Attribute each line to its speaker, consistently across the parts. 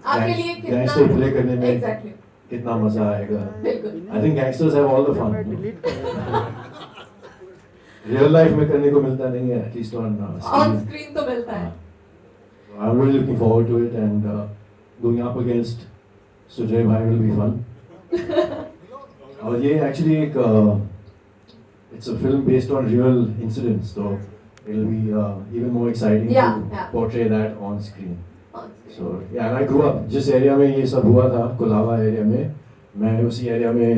Speaker 1: आपके लिए कितना
Speaker 2: गैंगस्टर प्ले करने में
Speaker 1: एग्जैक्टली
Speaker 2: कितना मजा आएगा.
Speaker 1: बिल्कुल
Speaker 2: I think gangsters have all the fun. Real life में करने को मिलता नहीं है, at least on
Speaker 1: on
Speaker 2: screen.
Speaker 1: Screen तो मिलता है.
Speaker 2: I'm really looking forward to it, and going up against Sujay bhai will be fun. और ये actually एक it's a film based on real incidents, so it'll be even more exciting
Speaker 1: Yeah,
Speaker 2: to
Speaker 1: yeah.
Speaker 2: portray that on screen.
Speaker 1: On screen.
Speaker 2: So yeah, and I grew up जिस area में ये सब हुआ था, Colaba area में, मैं उसी एरिया में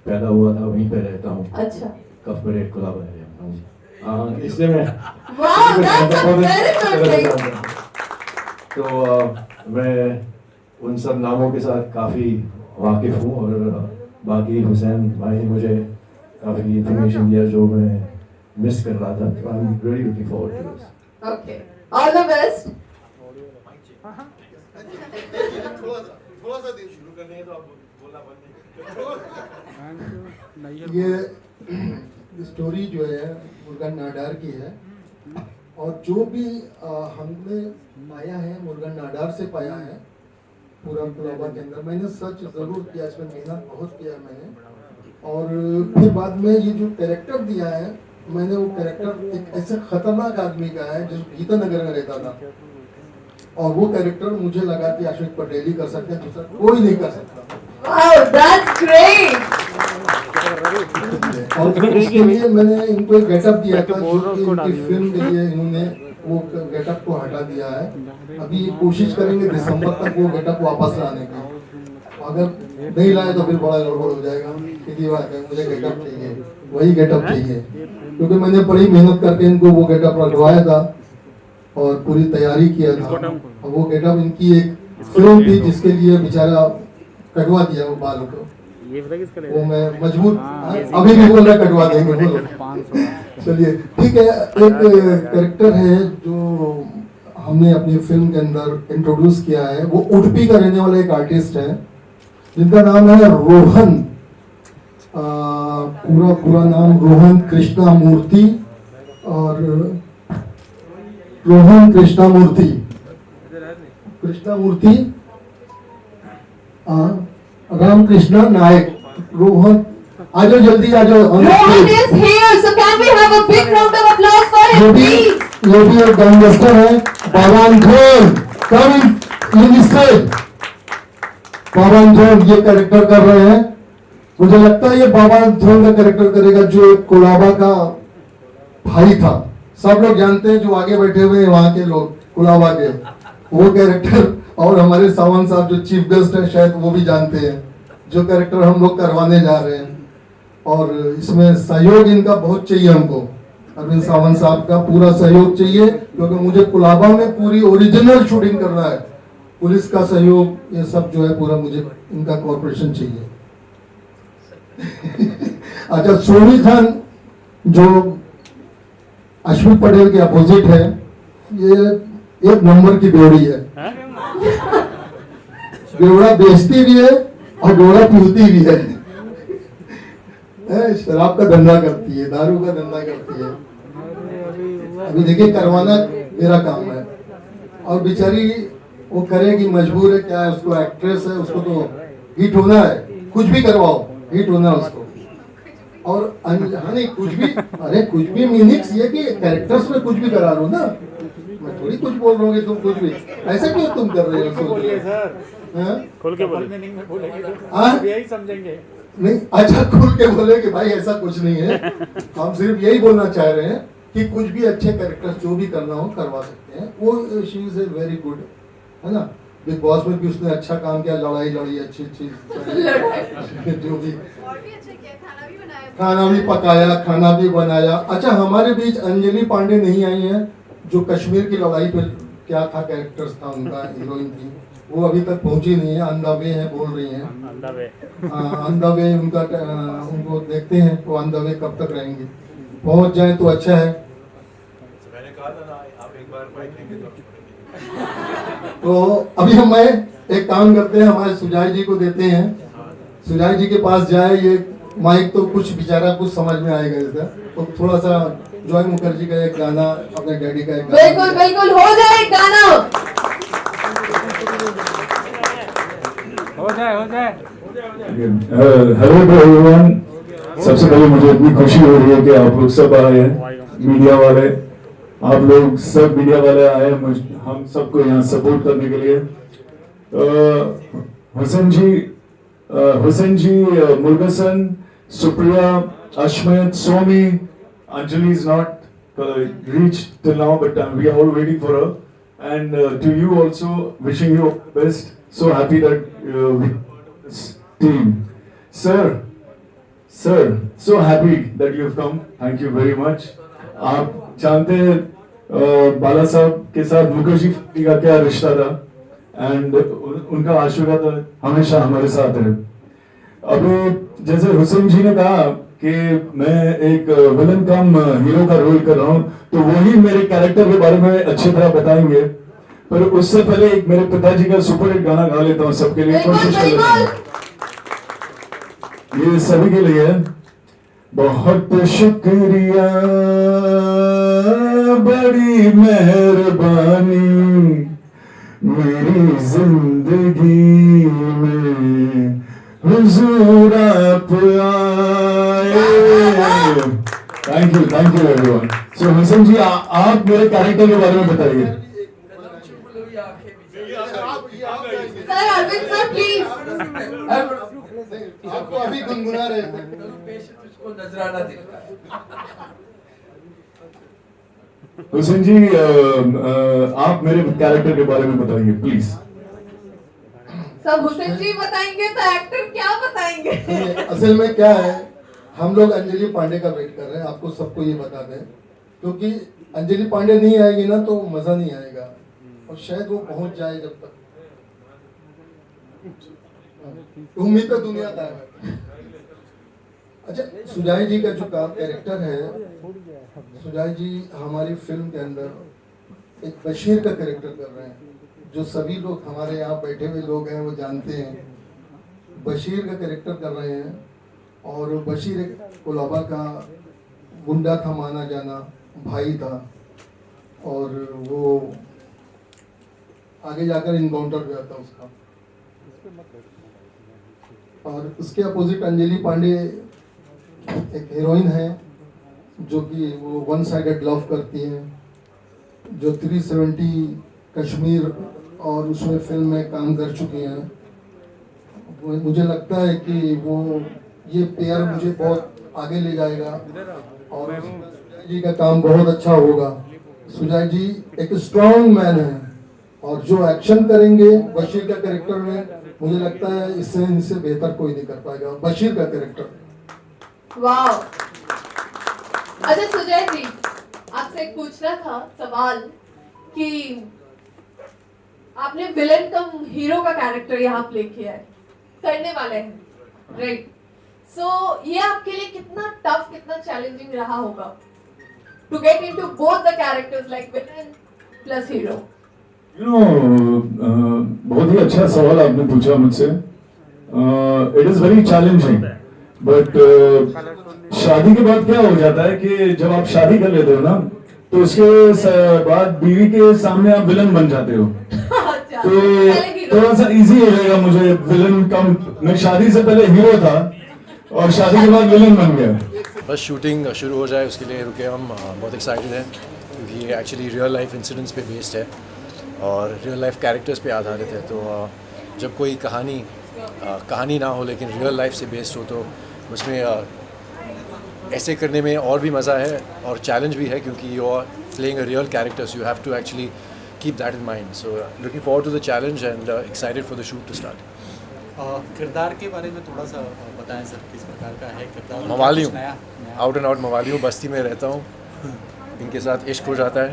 Speaker 2: पैदा हुआ था, वहीं पे रहता हूँ.
Speaker 1: अच्छा.
Speaker 2: कफ परेड कोलाबा एरिया में. हाँ जी. हाँ, इसलिए मैं
Speaker 1: wow, that's a very good thing.
Speaker 2: तो मैं उन सब नामों के साथ काफ़ी वाकिफ़ हूँ, और बाकी हुसैन भाई ने मुझे काफ़ी इंफॉर्मेशन दिया जो मैं मिस कर रहा था. तो I am really looking forward to this.
Speaker 1: Okay, all the best.
Speaker 3: थोड़ा सा दिन शुरू करने हैं तो आप बोलना बंद नहीं.
Speaker 4: ये स्टोरी जो है मुर्गन नाडार की है, और जो भी हमने पाया है मुर्गन नाडार से पाया है पूरा कोलाबा के अंदर. मैंने सर्च ज़रूर किया, इसमें मेहनत बहुत किया मैंने. और फिर बाद में ये जो कैरेक्टर दिया है, मैंने वो कैरेक्टर एक ऐसे खतरनाक आदमी का है जो गीतानगर में रहता था, और वो कैरेक्टर मुझे लगा कि आशिक पटेल ही कर सकते हैं, दूसरा कोई नहीं कर सकता.
Speaker 1: Wow, that's great.
Speaker 4: और फिर उसके लिए मैंने इनको एक गेटअप दिया था, जो कि इनकी फिल्म के लिए इन्होंने वो गेटअप को हटा दिया है. अभी कोशिश करेंगे दिसंबर तक वो गेटअप वापस लाने की. अगर नहीं लाए तो फिर बड़ा गड़बड़ हो जाएगा. सीधी बात है, मुझे गेटअप चाहिए, वही गेटअप चाहिए, क्योंकि मैंने बड़ी मेहनत करके इनको वो गेटअप रखवाया था और पूरी तैयारी किया था. और वो गेटअप इनकी एक फिल्म थी जिसके लिए बेचारा कटवा दिया वो बाल को. वो मैं मजबूर अभी भी बोल रहा कटवा देंगे. बोलो. चलिए ठीक है. एक कैरेक्टर है जो हमने अपनी फिल्म के अंदर इंट्रोड्यूस किया है. वो उडुपी का रहने वाला एक आर्टिस्ट है जिनका नाम है रोहन. पूरा नाम रोहन कृष्णा मूर्ति. और रोहन कृष्णा मूर्ति रामकृष्णा नायक. रोहन आ जाओ, जल्दी आ जाओ.
Speaker 1: Rohan is here, so can we have a big round of applause for
Speaker 4: ये
Speaker 1: him,
Speaker 4: भी
Speaker 1: please?
Speaker 4: ये भी एक गैंगस्टर है. बाबान खान कम इन स्टेज. बाबान खान ये कैरेक्टर कर रहे हैं. मुझे लगता है ये बाबान खान का कैरेक्टर करेगा जो एक कोलाबा का भाई था. सब लोग जानते हैं, जो आगे बैठे हुए हैं वहां के लोग कोलाबा के, वो कैरेक्टर. और हमारे सावंत साहब जो चीफ गेस्ट है शायद वो भी जानते हैं जो कैरेक्टर हम लोग करवाने जा रहे हैं. और इसमें सहयोग इनका बहुत चाहिए हमको. अरविंद सावंत साहब का पूरा सहयोग चाहिए, क्योंकि मुझे कोलाबा में पूरी ओरिजिनल शूटिंग करना है. पुलिस का सहयोग, ये सब जो है पूरा मुझे इनका कॉर्पोरेशन चाहिए. अच्छा, सोनी खान जो अश्विन पटेल के अपोजिट है, ये एक नंबर की बेवड़ी है. बेवड़ा बेचती भी है और बेवड़ा पीती भी है. शराब का धंधा करती है, दारू का धंधा करती है. अभी देखिए, करवाना मेरा काम है. और बेचारी वो करेगी, मजबूर है. क्या है, उसको एक्ट्रेस है, उसको तो हिट होना है. कुछ भी करवाओ, हिट होना है उसको. और नहीं कुछ भी, अरे कुछ भी मीनिंग्स ये कि कैरेक्टर्स में कुछ भी करा लो ना. मैं थोड़ी कुछ बोल रहा हूँ कि तुम कुछ भी ऐसे क्यों तुम कर रहे हो.
Speaker 5: बोलिए सर, खोल के बोलिए. यही समझेंगे.
Speaker 4: नहीं, अच्छा खुल के बोले कि भाई ऐसा कुछ नहीं है. हम सिर्फ यही बोलना चाह रहे हैं कि कुछ भी अच्छे कैरेक्टर्स जो भी करना हो करवा सकते हैं. वो शी इज वेरी गुड, है ना. बिग बॉस में भी उसने अच्छा काम किया. लड़ाई लड़ी अच्छी जो भी, खाना भी पकाया, खाना भी बनाया. अच्छा, हमारे बीच अंजलि पांडे नहीं आई है, जो कश्मीर की लड़ाई पे क्या था कैरेक्टर्स था उनका, हीरोइन थी. वो अभी तक पहुंची नहीं है. ऑन द वे है बोल रही हैं. ऑन द वे उनका, उनको देखते हैं वो ऑन द वे कब तक रहेंगे. पहुंच जाए तो अच्छा है.
Speaker 3: मैंने कहा था ना, आप एक बार माइक लेंगे
Speaker 4: तो अभी हम एक काम करते हैं, हमारे सुजाय जी को देते हैं. सुजाय जी के पास जाए. ये माइक तो कुछ बेचारा कुछ समझ में आएगा इसका. तो थोड़ा सा जॉय मुखर्जी का एक गाना, अपने डैडी का एक गाना.
Speaker 1: बिल्कुल बिल्कुल, हो जाए गाना.
Speaker 5: हो जाए
Speaker 6: हेलो एवरीवन, सबसे पहले मुझे इतनी खुशी हो रही है कि आप लोग सब आए हैं, मीडिया वाले, आप लोग सब मीडिया वाले आए हैं हम सबको यहाँ सपोर्ट करने के लिए। हुसैन जी, मुर्गसन, Supriya, Ashmit, Somi, Anjali is not reached till now, but we are all waiting for her. And to you also, wishing you best. So happy that this team, sir, so happy that you have come. Thank you very much. आप जानते हैं बाला साहब के साथ Mukherjee family का क्या रिश्ता था, एंड उनका आशीर्वाद हमेशा हमारे साथ है। अभी जैसे हुसैन जी ने कहा कि मैं एक विलन कम हीरो का रोल कर रहा हूं, तो वही मेरे कैरेक्टर के बारे में अच्छी तरह बताएंगे, पर उससे पहले एक मेरे पिताजी का सुपर हिट गाना गा लेता हूं सबके लिए, कोशिश कर लेता हूं। ये सभी के लिए है। बहुत शुक्रिया, बड़ी मेहरबानी, मेरी जिंदगी में हुजूर आप आए। Thank you everyone. So Hussain ji, आप मेरे कैरेक्टर के बारे में बताइए।
Speaker 1: Sir Arvind sir please.
Speaker 4: आपको अभी गुनगुना रहे थे।
Speaker 6: हुसैन जी, आप मेरे कैरेक्टर के बारे में बताइए प्लीज।
Speaker 1: सब हुसैन जी बताएंगे तो एक्टर क्या बताएंगे?
Speaker 4: असल में क्या है, हम लोग अंजलि पांडे का वेट कर रहे हैं, आपको सबको ये बता दें, क्योंकि अंजलि पांडे नहीं आएगी ना तो मजा नहीं आएगा, और शायद वो पहुंच जाए जब तक। उम्मीद तो दुनिया का है। अच्छा, सुजाय जी का जो कैरेक्टर है, सुजाय जी हमारी फिल्म के अंदर एक बशीर का कैरेक्टर कर रहे हैं, जो सभी लोग हमारे यहाँ बैठे हुए लोग हैं वो जानते हैं। बशीर का कैरेक्टर कर रहे हैं, और बशीर एक कोलाबा का गुंडा था, माना जाना भाई था, और वो आगे जाकर इनकाउंटर हुआ था उसका। और उसके अपोजिट अंजलि पांडे एक हीरोइन है, जो कि वो वन साइडेड लव करती हैं, जो 370 कश्मीर और उसमें फिल्म में काम कर चुकी हैं। मुझे लगता है कि वो ये पेयर मुझे बहुत आगे ले जाएगा, और सुजाय जी का काम बहुत अच्छा होगा। सुजाय जी एक स्ट्रॉन्ग मैन है, और जो एक्शन करेंगे बशीर का कैरेक्टर में, मुझे लगता है इससे इनसे बेहतर कोई नहीं कर पाएगा बशीर का कैरेक्टर।
Speaker 1: वाह। अच्छा सुजय जी, आपसे एक पूछना था सवाल कि आपने विलेन कम हीरो का कैरेक्टर यहाँ प्ले किया है, करने वाले हैं, राइट? सो ये आपके लिए कितना टफ, कितना चैलेंजिंग रहा होगा to get into both the characters like villain plus hero?
Speaker 6: बहुत ही अच्छा सवाल आपने पूछा मुझसे। It is very challenging, but शादी के बाद क्या हो जाता है कि जब आप शादी कर लेते हो ना, तो उसके बाद बीवी के सामने आप विलन बन जाते हो। तो थोड़ा सा इजी हो जाएगा मुझे विलन कम। मैं शादी से पहले हीरो था और शादी के बाद विलन बन गया।
Speaker 2: बस शूटिंग शुरू हो जाए उसके लिए रुके हम। बहुत एक्साइटेड हैं क्योंकि ये एक्चुअली रियल लाइफ इंसिडेंट्स पे बेस्ड है और रियल लाइफ कैरेक्टर्स पे आधारित है। तो जब कोई कहानी ना हो लेकिन रियल लाइफ से बेस्ड हो, तो उसमें ऐसे करने में और भी मज़ा है और चैलेंज भी है, क्योंकि you are playing a real characters, you have to actually keep that in mind. So looking forward to the challenge and excited for the shoot to start.
Speaker 5: किरदार के बारे में थोड़ा सा बताएं सर, किस प्रकार का है किरदार?
Speaker 2: मवाली हूँ, आउट एंड आउट मवाली हूँ, बस्ती में रहता हूँ, इनके साथ इश्क हो जाता है,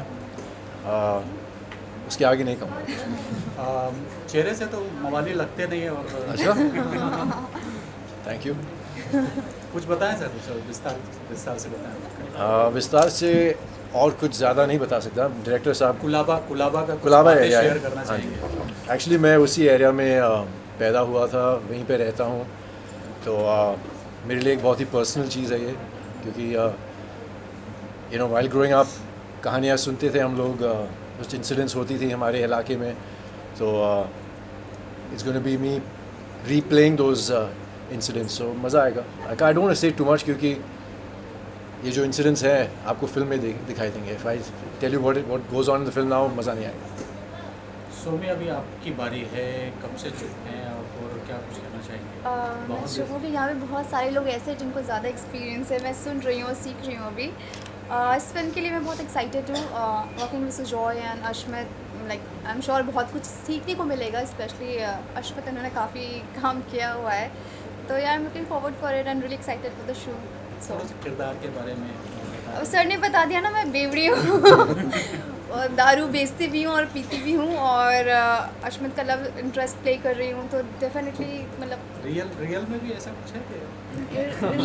Speaker 2: उसके आगे नहीं कहूँगा।
Speaker 5: चेहरे से तो मवाली लगते नहीं है। और
Speaker 2: अच्छा, थैंक यू।
Speaker 5: कुछ बताएं सर, विस्तार से बताएं।
Speaker 2: विस्तार से और कुछ ज़्यादा नहीं बता सकता। डायरेक्टर साहब
Speaker 5: कुलाबा
Speaker 2: एरिया
Speaker 5: शेयर
Speaker 2: है।
Speaker 5: करना
Speaker 2: हाँ
Speaker 5: चाहिए।
Speaker 2: जी, एक्चुअली मैं उसी एरिया में पैदा हुआ था, वहीं पे रहता हूँ, तो मेरे लिए एक बहुत ही पर्सनल चीज़ है ये, क्योंकि you know while growing up कहानियाँ सुनते थे हम लोग, कुछ इंसिडेंट्स होती थी हमारे इलाके में, तो it's gonna be me replaying those incidents. So मज़ा आएगा. I don't want to say too much क्योंकि ये जो incidents हैं आपको फिल्म में दिखाई देंगे. If I tell you what goes on in the film now, मज़ा नहीं आएगा.
Speaker 5: सोमी, अभी आपकी बारी है, कब से चुप हैं और क्या कुछ कहना चाहेंगे?
Speaker 7: मैं शुरू कि यहाँ पे बहुत सारे लोग ऐसे हैं जिनको ज़्यादा एक्सपीरियंस है, मैं सुन रही हूँ, सीख रही हूँ अभी. इस फिल्म के लिए मैं बहुत एक्साइटेड हूँ. Working with Sujoy and Ashmit, like I am sure बहुत कुछ सीखने को मिलेगा. स्पेशली अश्मित, उन्होंने काफ़ी काम किया हुआ है, तो यार I am looking forward for it and really excited for the show. So
Speaker 5: किरदार के बारे में
Speaker 7: अब सर ने बता दिया ना, मैं बेवड़ी हूँ और दारू बेचती भी हूँ और पीती भी हूँ, और अश्मित का लव इंटरेस्ट प्ले कर रही हूँ, तो डेफिनेटली मतलब
Speaker 5: रियल में भी ऐसा कुछ है कि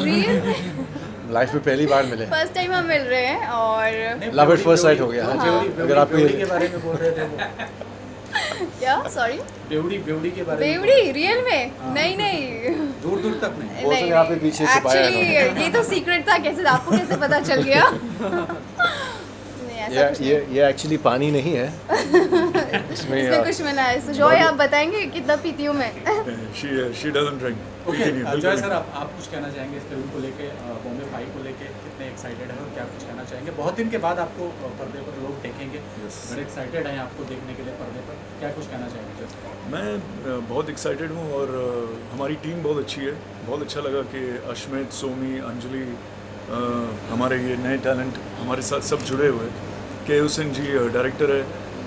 Speaker 7: रियल
Speaker 2: लाइफ में पहली बार मिले.
Speaker 7: फर्स्ट टाइम हम मिल रहे हैं और
Speaker 2: Love at first sight हो गया.
Speaker 7: हाँ.
Speaker 2: अगर आपको
Speaker 5: बेवड़ी के बारे में बोल रहे थे वो.
Speaker 7: क्या, सॉरी,
Speaker 5: बेवड़ी के बारे में
Speaker 7: बेवड़ी रियल में? नहीं
Speaker 5: दूर दूर तक नहीं.
Speaker 2: वो तो यहाँ पे पीछे छुपाया
Speaker 7: एक्चुअली ये तो सीक्रेट था. कैसे आपको कैसे पता चल गया? नहीं, ऐसा कुछ नहीं.
Speaker 2: ये एक्चुअली पानी नहीं है.
Speaker 7: इसमें कुछ मिला है. सुजॉय, आप बताएंगे कितना पीती हूँ मैं?
Speaker 6: She doesn't drink.
Speaker 5: ओके, जय सर, आप कुछ कहना चाहेंगे इस फिल्म को लेके, बॉम्बे 5 को लेके कितने एक्साइटेड हैं और क्या कुछ कहना चाहेंगे? बहुत दिन के बाद आपको पर्दे पर लोग देखेंगे, बड़े एक्साइटेड हैं आपको देखने के लिए पर्दे पर. क्या कुछ कहना चाहेंगे जय सर?
Speaker 6: मैं बहुत एक्साइटेड हूँ और हमारी टीम बहुत अच्छी है. बहुत अच्छा लगा कि अश्मित, सोमी, अंजलि, हमारे ये नए टैलेंट हमारे साथ सब जुड़े हुए. के हुसैन जी डायरेक्टर है,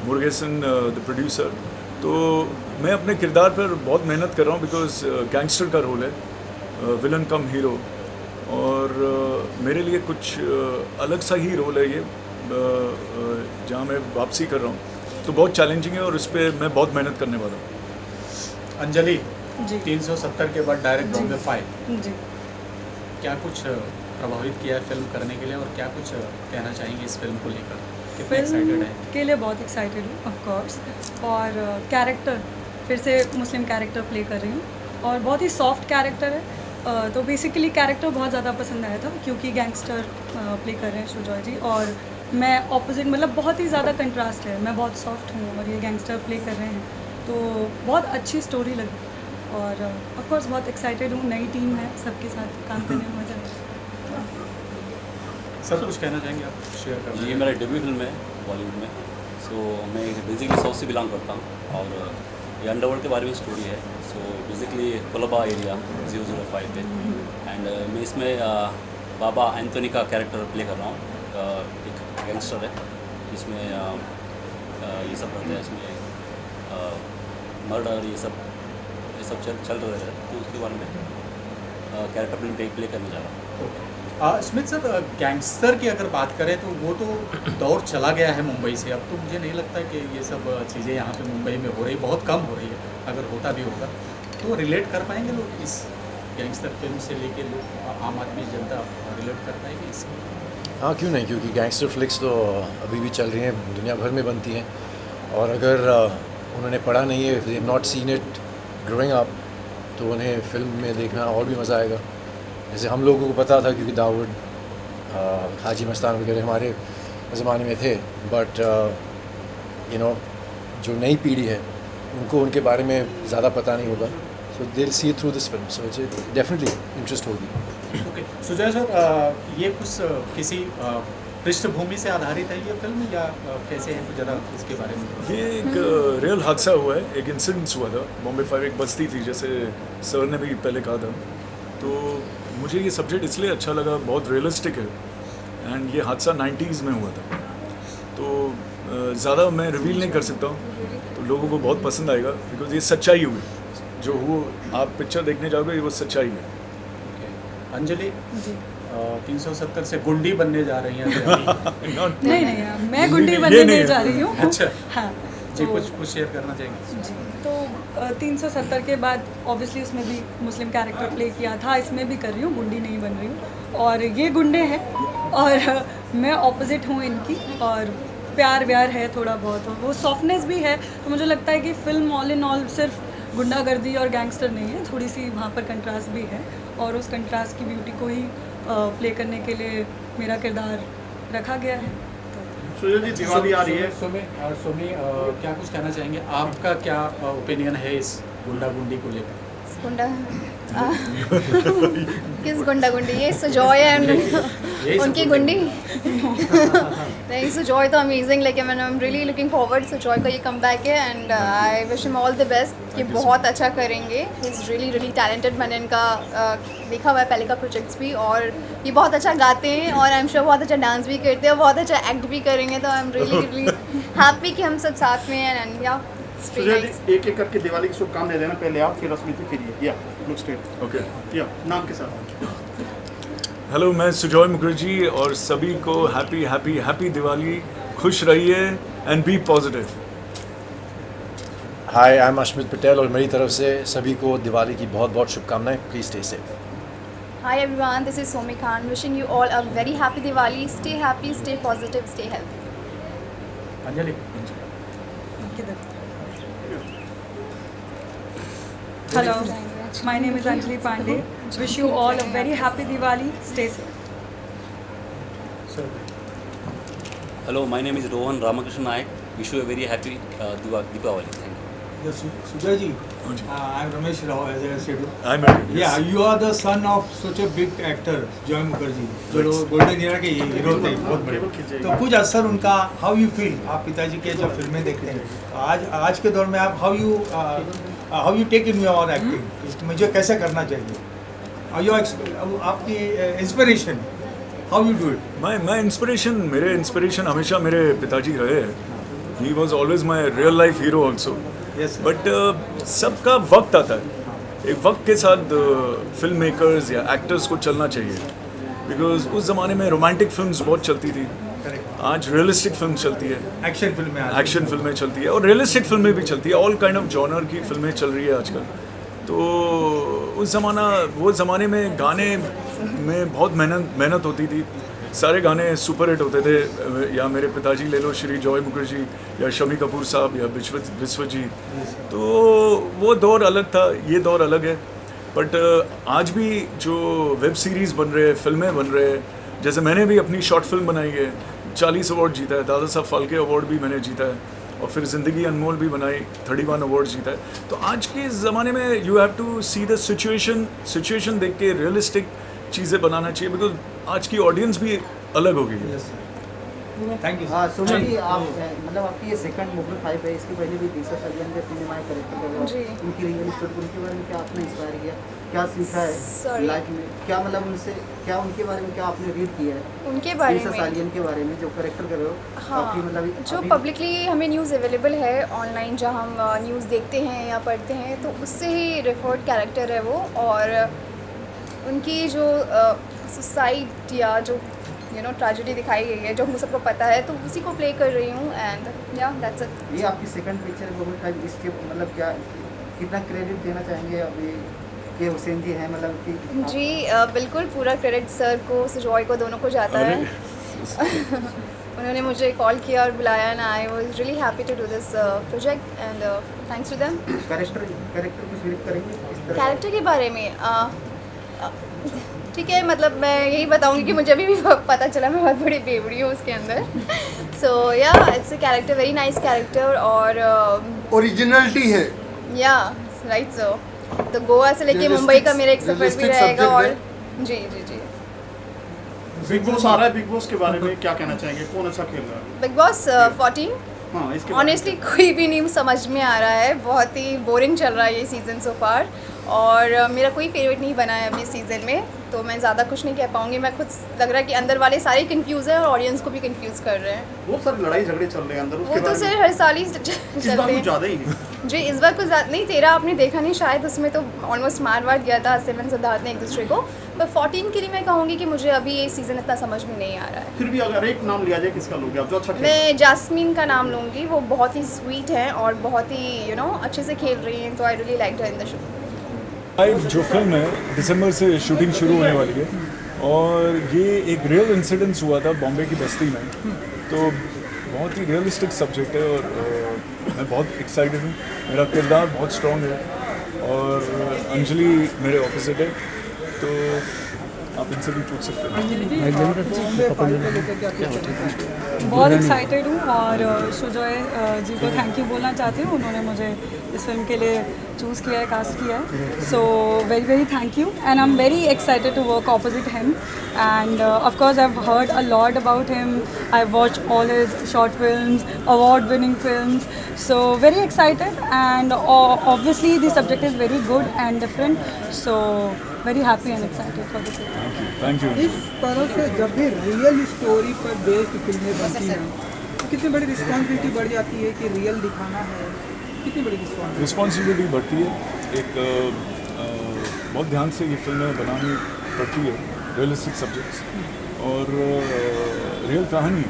Speaker 6: मुरुगेसन द प्रोड्यूसर. तो मैं अपने किरदार पर बहुत मेहनत कर रहा हूँ बिकॉज गैंगस्टर का रोल है, विलन कम हीरो, और मेरे लिए कुछ अलग सा ही रोल है ये, जहाँ मैं वापसी कर रहा हूँ. तो बहुत चैलेंजिंग है और इस पर मैं बहुत मेहनत करने वाला हूँ.
Speaker 5: अंजलि
Speaker 8: जी
Speaker 5: 370 के बाद डायरेक्ट
Speaker 8: जी।
Speaker 5: बॉम्बे 5,
Speaker 8: जी
Speaker 5: क्या कुछ प्रभावित किया है फिल्म करने के लिए और क्या कुछ कहना चाहेंगे इस फिल्म को लेकर? कितने एक्साइटेड
Speaker 8: फिल्म
Speaker 5: हैं?
Speaker 8: के लिए बहुत एक्साइटेड हूँ ऑफ कोर्स, और कैरेक्टर फिर से मुस्लिम कैरेक्टर प्ले कर रही हूँ और बहुत ही सॉफ्ट कैरेक्टर है. तो बेसिकली कैरेक्टर बहुत ज़्यादा पसंद आया था क्योंकि गैंगस्टर प्ले कर रहे हैं सुजॉय जी, और मैं ऑपोजिट, मतलब बहुत ही ज़्यादा कंट्रास्ट है. मैं बहुत सॉफ्ट हूँ और ये गैंगस्टर प्ले कर रहे हैं, तो बहुत अच्छी स्टोरी लगी. और ऑफ कोर्स बहुत एक्साइटेड हूँ. नई टीम है, सबके साथ काम करने में मज़ा आएगा.
Speaker 5: सब कुछ कहना चाहेंगे आप? शेयर कर
Speaker 9: ये मेरा डेब्यू फिल्म है बॉलीवुड में. सो मैं बेसिकली साउथ से बिलोंग करता हूँ और ये अंडरवर्ल्ड के बारे में स्टोरी है. सो बेसिकली कोलबा एरिया 005 पे, एंड मैं इसमें बाबा एंथोनी का कैरेक्टर प्ले कर रहा हूँ. एक गैंगस्टर है जिसमें ये सब रहता है, इसमें मर्डर ये सब चल रहे हैं. तो उसके बारे में कैरेक्टर प्ले करने जा रहा हूँ.
Speaker 5: स्मिथ सर, गैंगस्टर की अगर बात करें तो वो तो दौर चला गया है मुंबई से. अब तो मुझे नहीं लगता कि ये सब चीज़ें यहाँ पे मुंबई में हो रही, बहुत कम हो रही है. अगर होता भी होगा तो रिलेट कर पाएंगे लोग इस गैंगस्टर फिल्म से लेके, लोग आम आदमी जनता रिलेट कर पाएगी इससे?
Speaker 2: हाँ, क्यों नहीं, क्योंकि गैंगस्टर फ्लिक्स तो अभी भी चल रही हैं, दुनिया भर में बनती हैं. और अगर उन्होंने पढ़ा नहीं है, if they have not seen it growing up, तो उन्हें फिल्म में देखना और भी मज़ा आएगा. जैसे हम लोगों को पता था क्योंकि दाऊद, हाजी मस्तान वगैरह हमारे ज़माने में थे, बट यू नो जो नई पीढ़ी है उनको उनके बारे में ज़्यादा पता नहीं होगा. So they will see through this film, so it's definitely interest होगी.
Speaker 5: ओके सुजय सर, ये कुछ किसी पृष्ठभूमि से आधारित है ये फिल्म या कैसे है, ज़रा इसके बारे में?
Speaker 6: ये एक रियल हादसा हुआ है, एक इंसिडेंस हुआ था. बॉम्बे 5 एक बस्ती थी, जैसे सर ने भी पहले कहा था. तो मुझे ये सब्जेक्ट इसलिए अच्छा लगा, बहुत रियलिस्टिक है, एंड ये हादसा 90s में हुआ था. तो ज़्यादा मैं रिवील नहीं कर सकता हूँ, तो लोगों को बहुत पसंद आएगा बिकॉज ये सच्चाई हुई. जो हुआ, आप पिक्चर देखने जाओगे, वो सच्चाई है.
Speaker 5: अंजलि
Speaker 8: जी
Speaker 5: 370 से गुंडी बनने जा रही हैं
Speaker 6: Not-
Speaker 8: नहीं, मैं गुंडी बनने नहीं जा रही हूँ.
Speaker 5: अच्छा
Speaker 8: हाँ
Speaker 5: जी,
Speaker 8: तो-
Speaker 5: कुछ शेयर करना चाहेंगे?
Speaker 8: जी, तो 370 के बाद ऑब्वियसली उसमें भी मुस्लिम कैरेक्टर प्ले किया था, इसमें भी कर रही हूँ, गुंडी नहीं बन रही हूँ. और ये गुंडे हैं और मैं ऑपोजिट हूँ इनकी, और प्यार व्यार है थोड़ा बहुत, और वो सॉफ्टनेस भी है. तो मुझे लगता है कि फिल्म ऑल इन ऑल सिर्फ गुंडागर्दी और गैंगस्टर नहीं है, थोड़ी सी वहाँ पर कंट्रास्ट भी है, और उस कंट्रास्ट की ब्यूटी को ही प्ले करने के लिए मेरा किरदार रखा गया है.
Speaker 3: सुजय जी, दिवाली आ रही है.
Speaker 5: सोमी, क्या कुछ कहना चाहेंगे? आपका क्या ओपिनियन है इस गुंडा गुंडी को लेकर?
Speaker 7: गुंडा किस गुंडा गुंडी, ये सुजॉय एंड उनकी गुंडी नहीं, सुजॉय तो अमेजिंग, लेकिन आई am really looking forward Sujoy का ये कम बैक है and I wish him all the best कि बहुत अच्छा करेंगे। He is really really talented. मैंने इनका देखा हुआ है पहले का प्रोजेक्ट्स भी, और ये बहुत अच्छा गाते हैं और आई एम श्योर बहुत अच्छा डांस भी करते हैं और बहुत अच्छा एक्ट भी करेंगे। तो I am really really happy कि हम सब साथ में हैं एंड या
Speaker 3: सुजय जी, एक एक करके दिवाली की शुभकामनाएं देना, पहले आप फिर रश्मि फिर ये, या लुक स्ट्रेट,
Speaker 6: ओके।
Speaker 3: या नाम के साथ।
Speaker 6: हेलो, मैं सुजॉय मुखर्जी और सभी को हैप्पी हैप्पी हैप्पी दिवाली। खुश रहिए and be positive.
Speaker 2: Hi, I am Ashmit Patel और मेरी तरफ से सभी को दिवाली की बहुत बहुत शुभकामनाएं। Please stay safe.
Speaker 7: Hi everyone, this is Somi Khan wishing you all a very happy Diwali. Stay happy, stay positive, stay healthy.
Speaker 3: Anjali.
Speaker 8: Hello, my name is Anjali Pandey. Wish you all a very happy Diwali. Stay safe.
Speaker 9: Hello, my name is Rohan Ramakrishnan Nayak. Wish you a very happy Deepavali. Thank you.
Speaker 10: Yes, Sujay ji, I am Ramesh Rao, as I said.
Speaker 6: I'm ready. Yes.
Speaker 10: Yeah, you are the son of such a big actor, Joy Mukherjee, जो golden era के hero थे, बहुत बड़े। तो कुछ असर उनका, how you feel, आप पिताजी के जब फिल्में देखते हैं, आज के दौर में आप how you take in your acting, मुझे कैसे करना चाहिए, आपकी inspiration, how you do it?
Speaker 6: मेरे इंस्पिरेशन हमेशा मेरे पिताजी रहे हैं। He was always my real life hero also.
Speaker 10: Yes, sir.
Speaker 6: But सबका वक्त आता है, एक वक्त के साथ फिल्म मेकर्स या एक्टर्स को चलना चाहिए, बिकॉज उस ज़माने में रोमांटिक फिल्म्स बहुत चलती थी, आज रियलिस्टिक फिल्म चलती है,
Speaker 10: एक्शन
Speaker 6: फिल्में चलती है और रियलिस्टिक फिल्में भी चलती है, ऑल काइंड ऑफ जॉनर की फिल्में चल रही है आजकल। तो वो ज़माने में गाने में बहुत मेहनत होती थी, सारे गाने सुपर हिट होते थे। या मेरे पिताजी ले लो, श्री जॉय मुखर्जी या शमी कपूर साहब या विश्वजीत, तो वो दौर अलग था, ये दौर अलग है। बट आज भी जो वेब सीरीज़ बन रहे हैं, फिल्में बन रहे हैं, जैसे मैंने भी अपनी शॉर्ट फिल्म बनाई है, 40 अवार्ड जीता है, दादा साहब फाल्के अवार्ड भी मैंने जीता है, और फिर ज़िंदगी अनमोल भी बनाई, 31 अवार्ड जीता है। तो आज के ज़माने में you have to see the situation देख के रियलिस्टिक चीज़ें बनाना चाहिए, बिकॉज आज की ऑडियंस भी अलग हो गई है।
Speaker 10: Thank you.
Speaker 11: हाँ, सोमी जी, आप मतलब आपकी ये सेकंड मुगल 5 है, इसके पहले भी दिशा सलियन के सिनेमा कैरेक्टर कर रहे हो, उनकी रियल स्टोरी, उनके बारे में क्या आपने इंस्पायर किया, क्या सीखा है लाइफ में, क्या मतलब उनसे क्या, उनके बारे में क्या आपने रीड किया है,
Speaker 7: उनके बारे में,
Speaker 11: दिशा सलियन के बारे में जो कैरेक्टर कर रहे हो?
Speaker 7: हाँ,
Speaker 11: मतलब
Speaker 7: जो पब्लिकली हमें न्यूज़ अवेलेबल है ऑनलाइन, जहाँ हम न्यूज़ देखते हैं या पढ़ते हैं, तो उससे ही रेफर्ड कैरेक्टर है वो, और उनकी जो सुसाइड या जो ट्रेजेडी दिखाई गई है, जो हम सबको पता है, तो उसी को प्ले कर रही हूँ एंड या दैट्स इट।
Speaker 11: ये आपकी सेकंड पिक्चर मुगल 5, इसके मतलब क्या कितना क्रेडिट देना चाहेंगे अभी के हुसैन जी हैं, मतलब कि
Speaker 7: जी बिल्कुल पूरा क्रेडिट सर को, सुजॉय को, दोनों को जाता है। उन्होंने मुझे कॉल किया और बुलाया and I was really happy to do this project and thanks to them.
Speaker 11: Character कुछ रीड करेंगे
Speaker 7: कैरेक्टर के बारे में? ठीक है, मतलब मैं यही बताऊंगी कि मुझे अभी भी पता चला मैं बहुत बड़ी बेवड़ी हूँ उसके अंदर। सो या it's a character, very nice character, और
Speaker 4: ओरिजिनलिटी है।
Speaker 7: या राइट। सो तो गोवा से लेके मुंबई का मेरा एक सफर भी रहेगा, और जी जी जी।
Speaker 3: बिग बॉस आ रहा है, बिग बॉस के बारे में क्या कहना चाहेंगे, कौन अच्छा खेल रहा है?
Speaker 7: बिग बॉस 14
Speaker 3: हाँ, इसके
Speaker 7: ऑनेस्टली कोई भी नहीं समझ में आ रहा है, बहुत ही बोरिंग चल रहा है ये सीज़न सो फार, और मेरा कोई फेवरेट नहीं बना है अभी सीज़न में, तो मैं ज़्यादा कुछ नहीं कह पाऊँगी। मैं खुद लग रहा है कि अंदर वाले सारे कंफ्यूज हैं और ऑडियंस को भी कंफ्यूज कर रहे हैं।
Speaker 3: बहुत सारी लड़ाई झगड़े चल रहे हैं अंदर,
Speaker 7: वो तो सर हर साल ही चलते हैं।
Speaker 3: ज़्यादा ही
Speaker 7: जी, इस बार कुछ ज़्यादा नहीं। 13 आपने देखा नहीं शायद, उसमें तो ऑलमोस्ट मार दिया था सिमरन सिद्धार्थ ने एक दूसरे को, पर 14 के लिए मैं कहूँगी कि मुझे अभी ये सीज़न इतना समझ में नहीं आ रहा है।
Speaker 3: फिर भी अगर एक नाम लिया जाए, किसका लोगे आप जो अच्छा?
Speaker 7: मैं जास्मीन का नाम लूँगी, वो बहुत ही स्वीट है और बहुत ही अच्छे से खेल रही हैं, तो I really like her in the show.
Speaker 6: जो फिल्म है दिसंबर से शूटिंग शुरू होने वाली है, और ये एक रियल इंसिडेंस हुआ था बॉम्बे की बस्ती में, तो बहुत ही रियलिस्टिक सब्जेक्ट है, और मैं बहुत एक्साइटेड हूँ। मेरा किरदार बहुत स्ट्रॉन्ग है और अंजलि मेरे ऑपोजिट है, तो आप इनसे भी पूछ सकते हैं।
Speaker 8: बहुत एक्साइटेड हूँ और सुजॉय जी को थैंक यू बोलना चाहती हूँ, उन्होंने मुझे इस फिल्म के लिए चूज़ किया है, कास्ट किया है, so very very thank you and I am very excited to work opposite him and of course I have heard a lot about him, I watch all his short films, award winning films, so very excited and obviously the subject is very good and different, so very happy and excited for the film.
Speaker 6: Thank you.
Speaker 10: इस तरह से जब भी real story पर based फिल्में बनती हैं तो कितनी बड़ी रिस्पॉन्सिबिलिटी बढ़ जाती है कि रियल दिखाना है, कितनी बड़ी
Speaker 6: रिस्पॉन्सिबिलिटी बढ़ती है। एक बहुत ध्यान से ये फिल्में बनानी पड़ती है, रियलिस्टिक सब्जेक्ट्स और रियल कहानी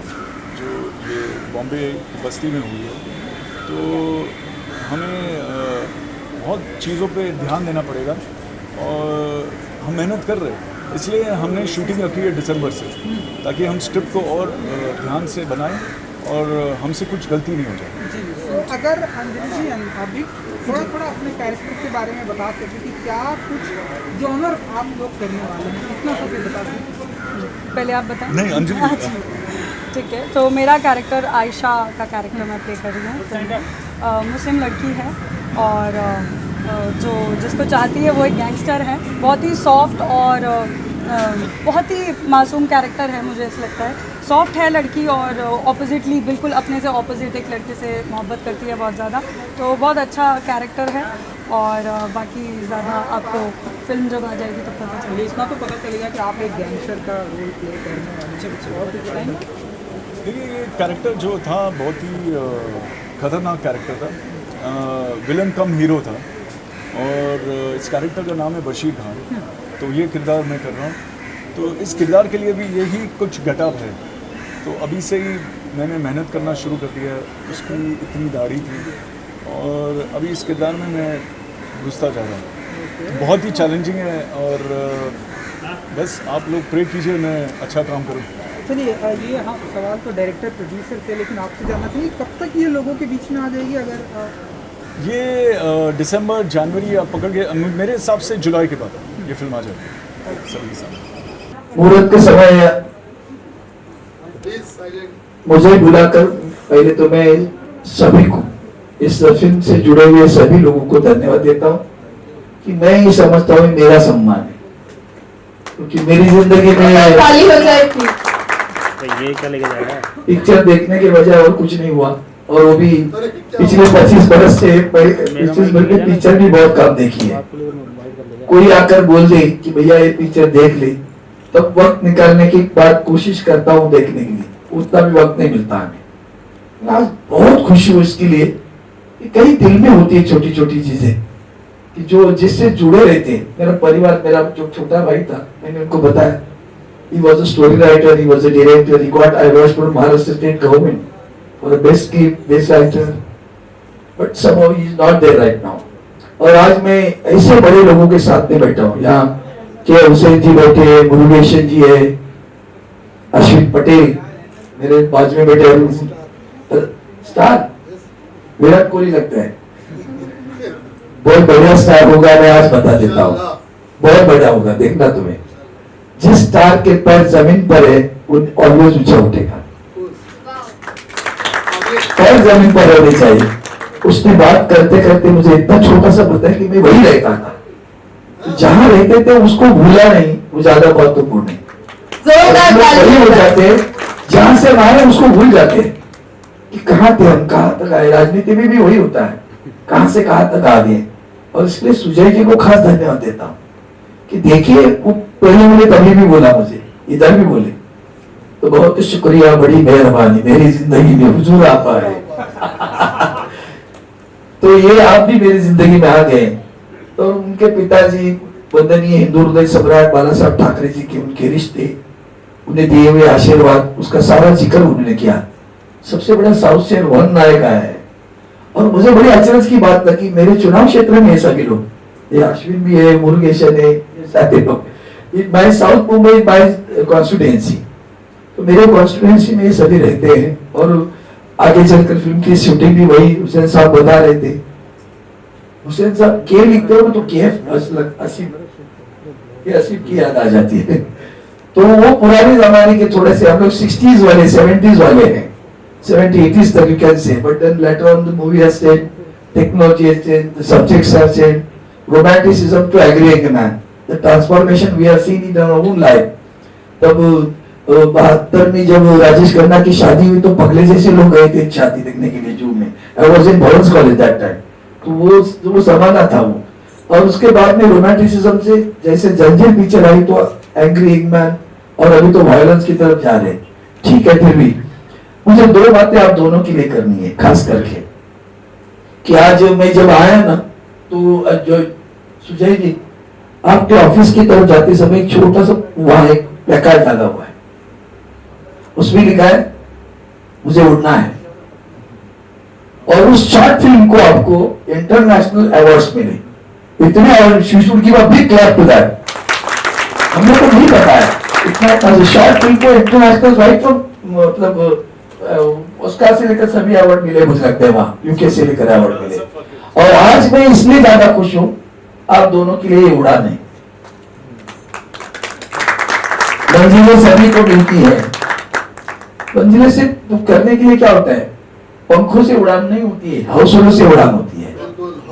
Speaker 6: जो ये बॉम्बे की बस्ती में हुई है, तो हमें बहुत चीज़ों पे ध्यान देना पड़ेगा और हम मेहनत कर रहे हैं, इसलिए हमने शूटिंग रखी है दिसंबर से, ताकि हम स्क्रिप्ट को और ध्यान से बनाएं और हमसे कुछ गलती नहीं हो जाए।
Speaker 10: जी, अगर अंजलि जी अभी थोड़ा अपने कैरेक्टर के बारे में बता सकते कि क्या कुछ जॉनर आप लोग करने वाले हैं, इतना सब बता सकते?
Speaker 8: पहले आप बताएं।
Speaker 6: नहीं अंजलि।
Speaker 8: ठीक है, तो मेरा कैरेक्टर आयशा का कैरेक्टर मैं प्ले कर रही हूँ। मुस्लिम लड़की है और जो जिसको चाहती है वो एक गैंगस्टर है, बहुत ही सॉफ्ट और बहुत ही मासूम कैरेक्टर है, मुझे ऐसा लगता है। सॉफ्ट है लड़की और ऑपोजिटली बिल्कुल अपने से ऑपोजिट एक लड़के से मोहब्बत करती है बहुत ज़्यादा, तो बहुत अच्छा कैरेक्टर है और बाकी ज़्यादा आपको फिल्म जब आ जाएगी तो पता चलेगा।
Speaker 10: इतना तो पता चलेगा कि आप एक गैंगस्टर का रोल प्ले करने वाले, और कुछ बताएंगे?
Speaker 6: देखिए ये कैरेक्टर जो था बहुत ही ख़तरनाक कैरेक्टर था, विलन कम हीरो था और इस कैरेक्टर का नाम है बशीर खान, तो ये किरदार मैं कर रहा हूँ। तो इस किरदार के लिए भी यही कुछ गेटअप है, तो अभी से ही मैंने मेहनत करना शुरू कर दिया। उसकी इतनी दाढ़ी थी और अभी इस किरदार में मैं घुसता जा रहा हूँ। बहुत ही चैलेंजिंग है और बस आप लोग प्रे कीजिए मैं अच्छा काम करूँ।
Speaker 10: चलिए ये हाँ सवाल तो डायरेक्टर प्रोड्यूसर से, लेकिन आपसे जानना चाहिए कब तक ये लोगों के बीच में आ जाएगी? अगर
Speaker 6: ये दिसंबर जनवरी आप पकड़ के, मेरे हिसाब से जुलाई के बाद ये फिल्म आ जाएगी सभी साथ।
Speaker 12: मुहूर्त के समय मुझे बुलाकर पहले तो मैं सभी को, इस फिल्म से जुड़े हुए सभी लोगों को धन्यवाद देता हूँ कि मैं ये समझता हूँ मेरा सम्मान है, क्योंकि मेरी जिंदगी में
Speaker 1: ताली हो जाएगी।
Speaker 13: ये क्या लेके जा रहा है?
Speaker 12: पिक्चर देखने के बजाय और कुछ नहीं हुआ, और वो भी पिछले 25 बरस से 25 बरस में पिक्चर भी बहुत कम देखी है। कोई आकर बोल दे कि भैया ये पिक्चर देख ले, तब वक्त निकालने की बात कोशिश करता हूँ देखने के लिए, उतना भी वक्त नहीं मिलता हमें। आज बहुत खुशी हो इसके लिए कि कई दिल में होती है छोटी छोटी चीजें कि जो जिससे जुड़े रहते हैं। मेरा परिवार, मेरा जो छोटा भाई था, मैंने उनको बताया, he was a story writer, he was a director, he got awards from Maharashtra state government for the best actor, but somehow he is not there right now। और आज मैं ऐसे बड़े लोगों के साथ में बैठा हूँ, यहाँ के हुसैन जी बैठे, मुरुगेशन जी है, अश्विन पटेल मेरे बाजू में बैठे हैं, स्टार विराट कोहली लगता है, बहुत बढ़िया स्टार होगा, मैं आज बता देता हूँ, बहुत बढ़िया होगा, देखना तुम्हें। जिस स्टार के पैर जमीन पर है वो ऑलवेज ऊंचा उठेगा, पैर जमीन पर रहने चाहिए। उसने बात करते करते मुझे इतना छोटा सा बताया कि मैं वही रहता था, तो जहां रहते थे उसको भूला नहीं, वो ज्यादा महत्वपूर्ण है। वही हो जाते जहां से आए उसको भूल जाते कि कहाँ थे हम, कहाँ तक आए। राजनीति में भी वही होता है, कहां से कहां तक आ गए। और इसलिए सुजय जी को खास धन्यवाद देता हूँ कि देखिए वो पहले बोले तभी भी बोला, मुझे इधर भी बोले, तो बहुत शुक्रिया, बड़ी मेहरबानी, मेरी जिंदगी में हुजूर आप आए। तो ये आप भी मेरी जिंदगी में आ गए। तो उनके पिताजी वंदनीय हिंदू हृदय सम्राट बाला साहब ठाकरे जी के उनके रिश्ते, उन्हें दिए हुए आशीर्वाद, उसका सारा जिक्र उन्होंने किया। सबसे बड़ा साउथ से वन नायक आया है। और मुझे बड़ी अचरज की बात लगी, मेरे चुनाव क्षेत्र में सभी लोग, ये अश्विन भी है, मुरुगेशन है, सारे लोग, by south Mumbai by constituency, तो मेरे कॉन्स्टिट्यूएंसी में ये सभी रहते हैं। और आगे चलकर फिल्म की शूटिंग भी वही हुसैन साहब बता रहे थे। हुसैन साहब के लिखते हो तो के असीम, ये असली की याद आ जाती है। तो वो पुराने जमाने के थोड़े से हम लोग 60s वाले 70s वाले हैं, 70-80s तक you can say, but then later on the movie has changed, technology has changed, the subjects have changed, romanticism to agreeing man, the transformation we have seen in our own life. तब 72 में जब राजेश खन्ना की शादी हुई तो पगले जैसे लोग गए थे शादी देखने के लिए जू में। I was in Bowens College that time, तो वो जमाना था वो। और उसके बाद में रोमांटिसिज्म से जैसे जंजीर पिक्चर आई तो एंग्री यंग मैन, और अभी तो वायलेंस की तरफ जा रहे। ठीक है, फिर भी मुझे 2 बातें आप दोनों के लिए करनी है खास करके, कि आज मैं जब आया ना तो जो सुजय जी आपके ऑफिस की तरफ जाते समय एक छोटा सा वहां एक प्लेकार्ड लगा हुआ है, उसमें लिखा है मुझे उड़ना है, और उस शॉर्ट फिल्म को आपको इंटरनेशनल अवार्ड्स मिले, इतने award, you should give a big clap to that. हम लोग को नहीं पता है इतना, शॉर्ट फिल्म को इंटरनेशनल राइट फ्रॉम मतलब ऑस्कर से लेकर सभी अवार्ड मिले, मुझे लगता है वहां यूके से लेकर अवार्ड मिले। और आज मैं इसलिए ज्यादा खुश हूं आप दोनों के लिए उड़ान है, मंजिलें सभी को मिलती है, मंजिलें से करने के लिए क्या होता है, पंखों से उड़ान नहीं होती है, हौसलों से उड़ान होती है।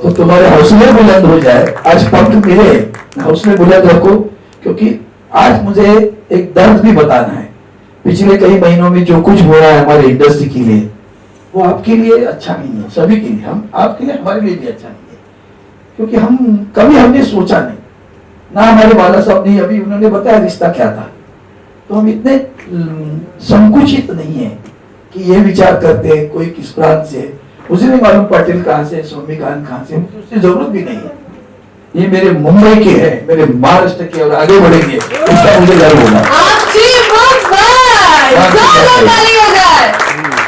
Speaker 12: तो तुम्हारे हौसले बुलंद हो जाए, आज पंख मिले, हौसले बुलंद रखो, क्योंकि आज मुझे एक दर्द भी बताना है। पिछले कई महीनों में जो कुछ हो रहा है हमारे इंडस्ट्री के लिए, वो आपके लिए अच्छा नहीं है, सभी के लिए, हम आपके लिए, हमारे लिए भी अच्छा नहीं है, क्योंकि हमने सोचा नहीं ना, हमारे वाला साहब ने अभी उन्होंने बताया रिश्ता क्या था, तो हम इतने संकुचित नहीं है कि ये विचार करते हैं कोई किस प्रांत से, मुझे नहीं मालूम पाटिल कहाँ से, सोमी कहाँ से, उसकी जरूरत भी नहीं है। ये मेरे मुंबई के हैं, मेरे महाराष्ट्र के, और आगे बढ़ेंगे उसका मुझे गर्व होगा।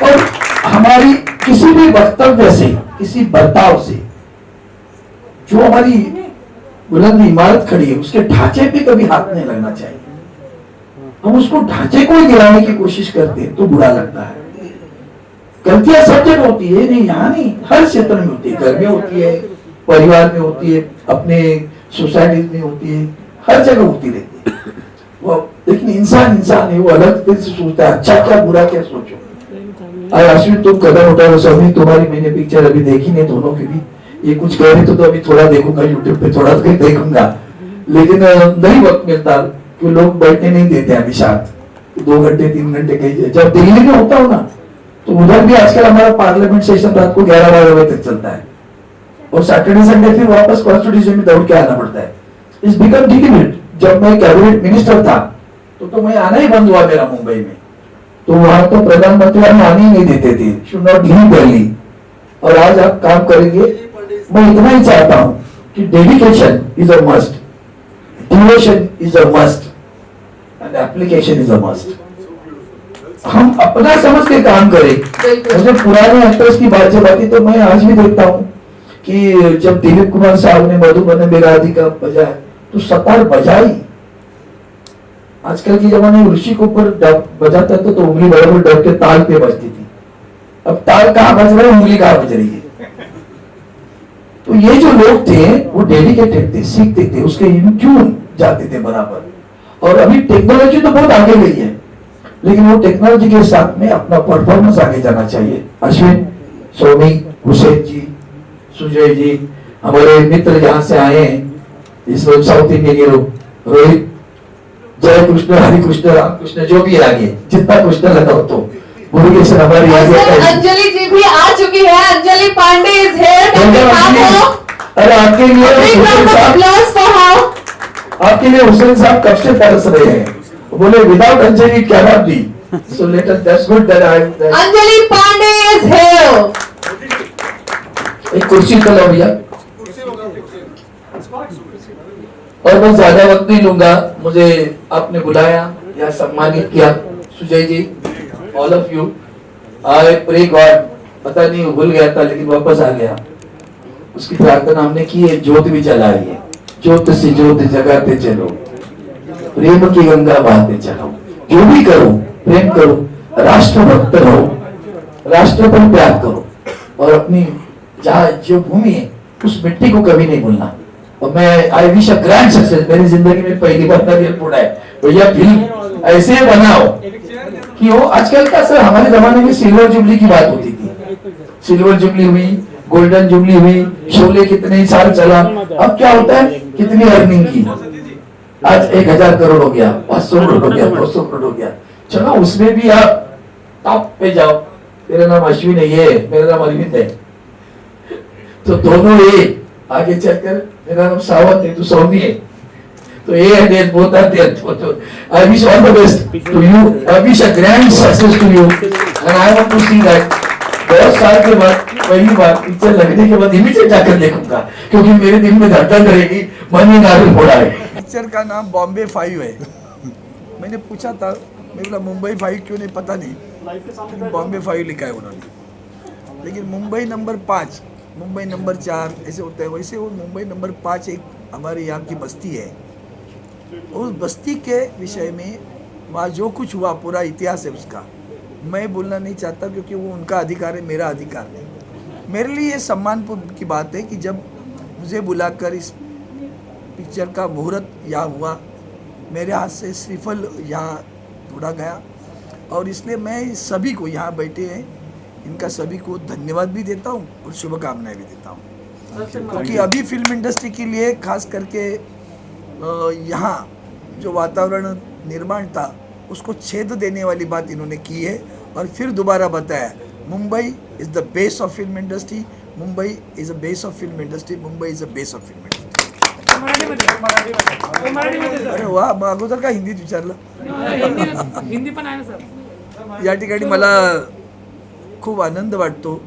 Speaker 12: और हमारी किसी भी वक्तव्य से, किसी बर्ताव से, जो हमारी बुलंद इमारत खड़ी है उसके ढांचे पे कभी हाथ नहीं लगना चाहिए। हम उसको ढांचे को ही गिराने की कोशिश करते हैं तो बुरा लगता है। गलतियां सब जगह होती है, नहीं यहाँ नहीं, हर क्षेत्र में होती है, घर में होती है, परिवार में होती है, अपने सोसाइटी में होती है, हर जगह होती रहती है वो। लेकिन इंसान है, वो अलग दिल से सोचता है, अच्छा क्या बुरा क्या सोचो। आज अश्विन तुम कदम उठा रहे, स्वामी तुम्हारी मैंने पिक्चर अभी देखी नहीं, दोनों की भी, ये कुछ कह रहे तो अभी थोड़ा देखूंगा यूट्यूब पे, थोड़ा देखूंगा, लेकिन नहीं वक्त मिलता कि लोग बैठने नहीं देते अभी साथ 2 घंटे 3 घंटे कहीं। जब दिल्ली में होता हो ना तो उधर भी आजकल हमारा पार्लियामेंट सेशन रात को 11-12 बजे तक चलता है, और सैटरडे संडे फिर वापस कॉन्स्टिट्यूशन में दौड़ के आना पड़ता है। इस बिकम डिफिकल्ट। जब मैं कैबिनेट मिनिस्टर था तो मैं आना ही बंद हुआ मेरा मुंबई में, तो वहां तो प्रधानमंत्री हमें आने ही नहीं देते थे, शुड नॉट लीव दिल्ली। और आज आप काम करेंगे, मैं इतना ही चाहता हूं कि dedication is a must, devotion is a must, and application is a must. हम अपना समझ के काम करें। मुझे पुराने एक्टर्स की बात जब आती तो मैं आज भी देखता हूँ कि जब दिलीप कुमार साहब ने मधुबन मेरा अधिका बजाया तो सतार बजाई। आजकल के जमाने में ऋषि के ऊपर बजाता था तो उंगली बराबर डब के ताल पे बजती थी, अब ताल कहाँ बज रहा है, उंगली कहाँ बज रही है। तो ये जो लोग थे वो डेडिकेटेड थे, सीखते थे, उसके इन ट्यून जाते थे बराबर। और अभी टेक्नोलॉजी तो बहुत आगे गई है, लेकिन वो टेक्नोलॉजी के साथ में अपना परफॉर्मेंस आगे जाना चाहिए। अश्विन, सोमी, हुसैन जी, सुजय जी, हमारे मित्र जहां से आए हैं इस वक्त साउथ इंडियन हीरो, रोहित, जय कृष्ण, हरि कृष्ण, राम कृष्ण, जो भी आगे जितना कृष्ण लगा हो तो मुरुगेशन हमारी आगे।
Speaker 1: अंजलि जी भी आ चुकी है, अंजलि पांडे इज हियर।
Speaker 12: अरे आपके लिए हुसैन साहब कब से तरस रहे हैं, बोले विदाउट अंजलि क्या बात दी। So let us, that's good that I,
Speaker 1: Anjali Pandey is here.
Speaker 12: एक कुर्सी तो लो भैया। और मैं ज्यादा वक्त नहीं लूंगा, मुझे आपने बुलाया या सम्मानित किया, Sujay ji, all of you, I pray God, पता नहीं भूल गया था लेकिन वापस आ गया, उसकी प्रार्थना हमने की है, ज्योत भी जलाई है, ज्योत से ज्योत जगाते चलो, प्रेम की गंगा बहाते चलो, जो भी करो प्रेम करो, राष्ट्रभक्त रहो, राष्ट्र पर प्यार करो, और अपनी जहाँ जो भूमि है उस मिट्टी को कभी नहीं भूलना। और मैं आई विश अ ग्रैंड सक्सेस। मेरी जिंदगी में पहली बार एयरपोर्ट है भैया, फिल्म ऐसे बनाओ कि वो आजकल का सर, हमारे जमाने में सिल्वर जुबली की बात होती थी, सिल्वर जुबली हुई, गोल्डन जुबली हुई, शोले कितने साल चला, अब क्या होता है कितनी अर्निंग की, आज 1000 करोड़ हो गया, 500 करोड़ हो गया, 200 करोड़ हो गया, चलो उसमें भी आप टॉप पे जाओ। मेरा नाम अश्विन है, ये मेरा नाम अरविंद है, तो दोनों ये आगे चलकर मेरा नाम सावंत है, तो सौमी है, तो ये एंड बोथ आर देयर। तो I wish all the best to you, I wish a grand success to you and I want to see that. बहुत साल के बाद पहली बार पिक्चर लगने के बाद इमीडिएट जाकर देखूंगा, क्योंकि मेरे दिल में धड़कन रहेगी, मन ही नारे फोड़ा है।
Speaker 14: पिक्चर का नाम बॉम्बे 5 है। मैंने पूछा था, मेरे को मुंबई 5 क्यों नहीं पता नहीं, बॉम्बे 5 लिखा है उन्होंने, लेकिन मुंबई नंबर 5, मुंबई नंबर 4 ऐसे होता है, वैसे वो मुंबई नंबर 5 एक हमारे यहाँ की बस्ती है। उस बस्ती के विषय में वहाँ जो कुछ हुआ पूरा इतिहास है उसका, मैं बोलना नहीं चाहता क्योंकि वो उनका अधिकार है, मेरा अधिकार नहीं। मेरे लिए ये सम्मानपूर्ण की बात है कि जब मुझे बुलाकर इस पिक्चर का मुहूर्त यहाँ हुआ, मेरे हाथ से श्रीफल यहाँ तोड़ा गया, और इसलिए मैं सभी को यहाँ बैठे हैं इनका सभी को धन्यवाद भी देता हूँ और शुभकामनाएं भी देता हूँ, क्योंकि अभी फिल्म इंडस्ट्री के लिए खास करके यहाँ जो वातावरण निर्माण था उसको छेद देने वाली बात इन्होंने की है, और फिर दोबारा बताया Mumbai is the base of film industry, Mumbai is a base of film industry, Mumbai is a base of film industry. अरे वाह, मग अगोदर का हिंदीत विचारलं,
Speaker 15: हिंदी पण आहे ना सर।
Speaker 14: या ठिकाणी मला खूप आनंद वाटतो।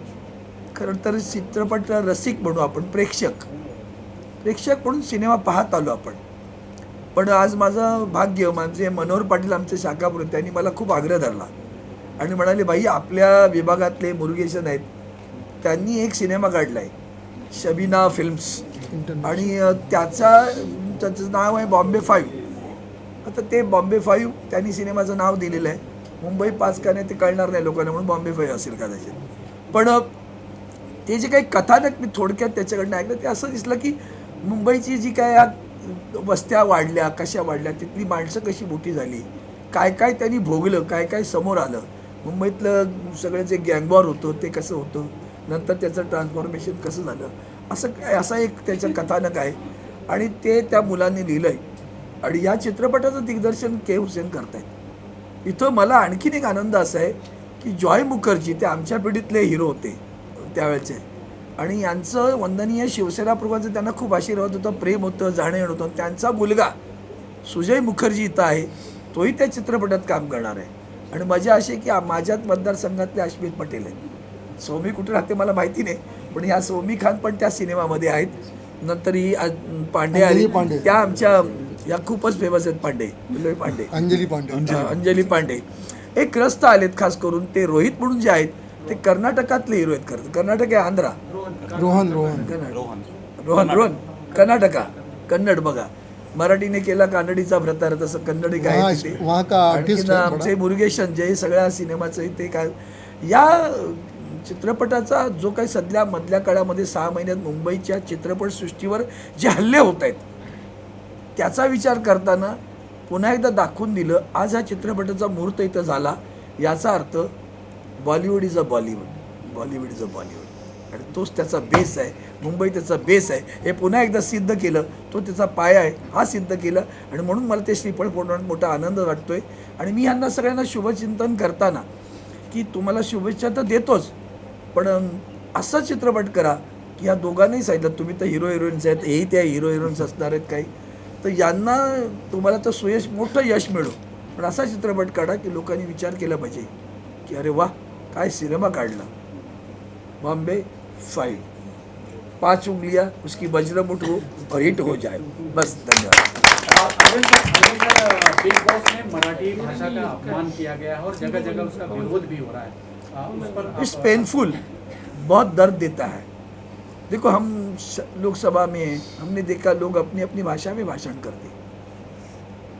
Speaker 14: खरं तर चित्रपट रसिक म्हणू आपण, प्रेक्षक म्हणून सिनेमा पाहत आलो आपण, पण आज माझं भाग्य, म्हणजे मनोहर पाटील आमचे शाखाप्रमुख, त्यांनी मला खूप आग्रह धरला आणि म्हणाले भाई आपल्या विभागातले मुरुगेशन आहेत, त्यांनी एक सिनेमा काढला आहे शबीना फिल्म्स, आणि त्याचं नाव आहे बॉम्बे 5। आता ते बॉम्बे 5 त्यांनी सिनेमाचं नाव दिलेलं आहे, मुंबई 5 का नाही ते कळणार नाही लोकांना, म्हणून बॉम्बे 5 असेल कदाचित। पण ते जे काही कथानक मी थोडक्यात त्याच्याकडनं ऐकलं, ते असं दिसलं की मुंबईची जी काय वस्त्या वाढल्या, कशा वाढल्या, तिथली माणसं कशी मोठी झाली, काय काय त्यांनी भोगलं, काय काय समोर आलं, मुंबईतलं सगळं जे गँगवॉर होतं ते कसं होतं, नंतर त्याचं ट्रान्सफॉर्मेशन कसं झालं, असा एक त्याचं कथानक आहे, आणि ते त्या मुलांनी लिहिलं आहे, आणि या चित्रपटाचं दिग्दर्शन के हुसेन करतायत। इथं मला आणखीन एक आनंद असा आहे की जॉय मुखर्जी ते आमच्या पिढीतले हिरो होते त्यावेळेचे, आणि यांचं वंदनीय शिवसेना प्रमुखांचं त्यांना खूप आशीर्वाद होतं, प्रेम होतं, जाणीव होतं। त्यांचा मुलगा सुजय मुखर्जी इथं आहे, तोही त्या चित्रपटात काम करणार आहे, आणि मजा अशी की माझ्याच मतदारसंघातले अश्मित पटेल आहेत। सौमी कुठे राहते मला माहिती नाही, पण ह्या सौमी खान पण त्या सिनेमामध्ये आहेत। नंतर ही पांडे आली, त्या आमच्या या खूपच फेमस आहेत, पांडे, अंजली पांडे। एक ग्रस्त आलेत खास करून, ते रोहित म्हणून जे आहेत ते कर्नाटकातले हिरो आहेत। खरं कर्नाटक आहे, आंध्रा, रोहन कर्नाटका, कन्नड बघा, मराठीने केला कानडीचा भ्रतार, तसं कन्नडी काय आमचे मुरुगेशन जे सगळ्या सिनेमाचं ते काय, या चित्रपटाचा जो काही सध्या मधल्या काळामध्ये 6 महिन्यात मुंबईच्या चित्रपटसृष्टीवर जे हल्ले होत आहेत त्याचा विचार करताना पुन्हा एकदा दाखवून दिलं। आज हा चित्रपटाचा मुहूर्त इथं झाला, याचा अर्थ Bollywood is a Bollywood, Bollywood is a Bollywood, आणि तोच त्याचा बेस आहे, मुंबई त्याचा बेस आहे, हे पुन्हा एकदा सिद्ध केलं, तो त्याचा पाया आहे, हा सिद्ध केलं, आणि म्हणून मला ते श्रीफळ फोडण्यात मोठा आनंद वाटतोय। आणि मी यांना सगळ्यांना शुभचिंतन करताना की तुम्हाला शुभेच्छा तर देतोच, पण असा चित्रपट करा की ह्या दोघांनाही सांगितलं, तुम्ही तर हिरो हिरोईन्स आहेत, हेही त्या हिरो हिरोईन्स असणार आहेत काही, तर यांना तुम्हाला तर सुयश मोठं यश मिळो, पण असा चित्रपट काढा की लोकांनी विचार केला पाहिजे की अरे वा काय सिनेमा काढला, बॉम्बे 5, 5 उंगलियां उसकी वज्रमुठ हो और हिट हो जाए, बस। धन्यवाद।
Speaker 5: बिग बॉस में मराठी भाषा का अपमान किया गया है और जगह जगह उसका विरोध भी हो रहा है, उस पर
Speaker 14: इट्स पेनफुल, बहुत दर्द देता है। देखो हम लोकसभा में हमने देखा लोग अपनी अपनी भाषा में भाषण करते,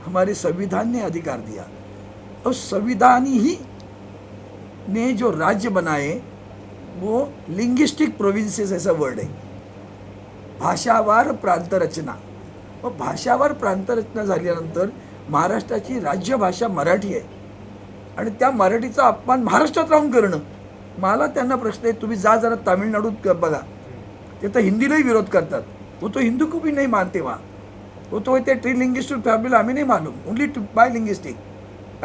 Speaker 14: हमारे संविधान ने अधिकार दिया, और संविधान ही ने जो राज्य बनाए वो लिंग्विस्टिक प्रोविंसेस ऐसा वर्ड है, भाषावार प्रांतरचना. मग भाषावार प्रांतरचना झाल्यानंतर महाराष्ट्राची राज्यभाषा मराठी आहे आणि त्या मराठीचा अपमान महाराष्ट्रात राहून करणं. मला त्यांना प्रश्न आहे, तुम्ही जा जरा तामिळनाडूत बघा, ते तर हिंदीलाही विरोध करतात. वो तो हिंदू को भी नहीं मानते वहाँ. वो तो कहते ट्री लिंग्विस्टिक फैमिली हमें नहीं मालूम, only by linguistic,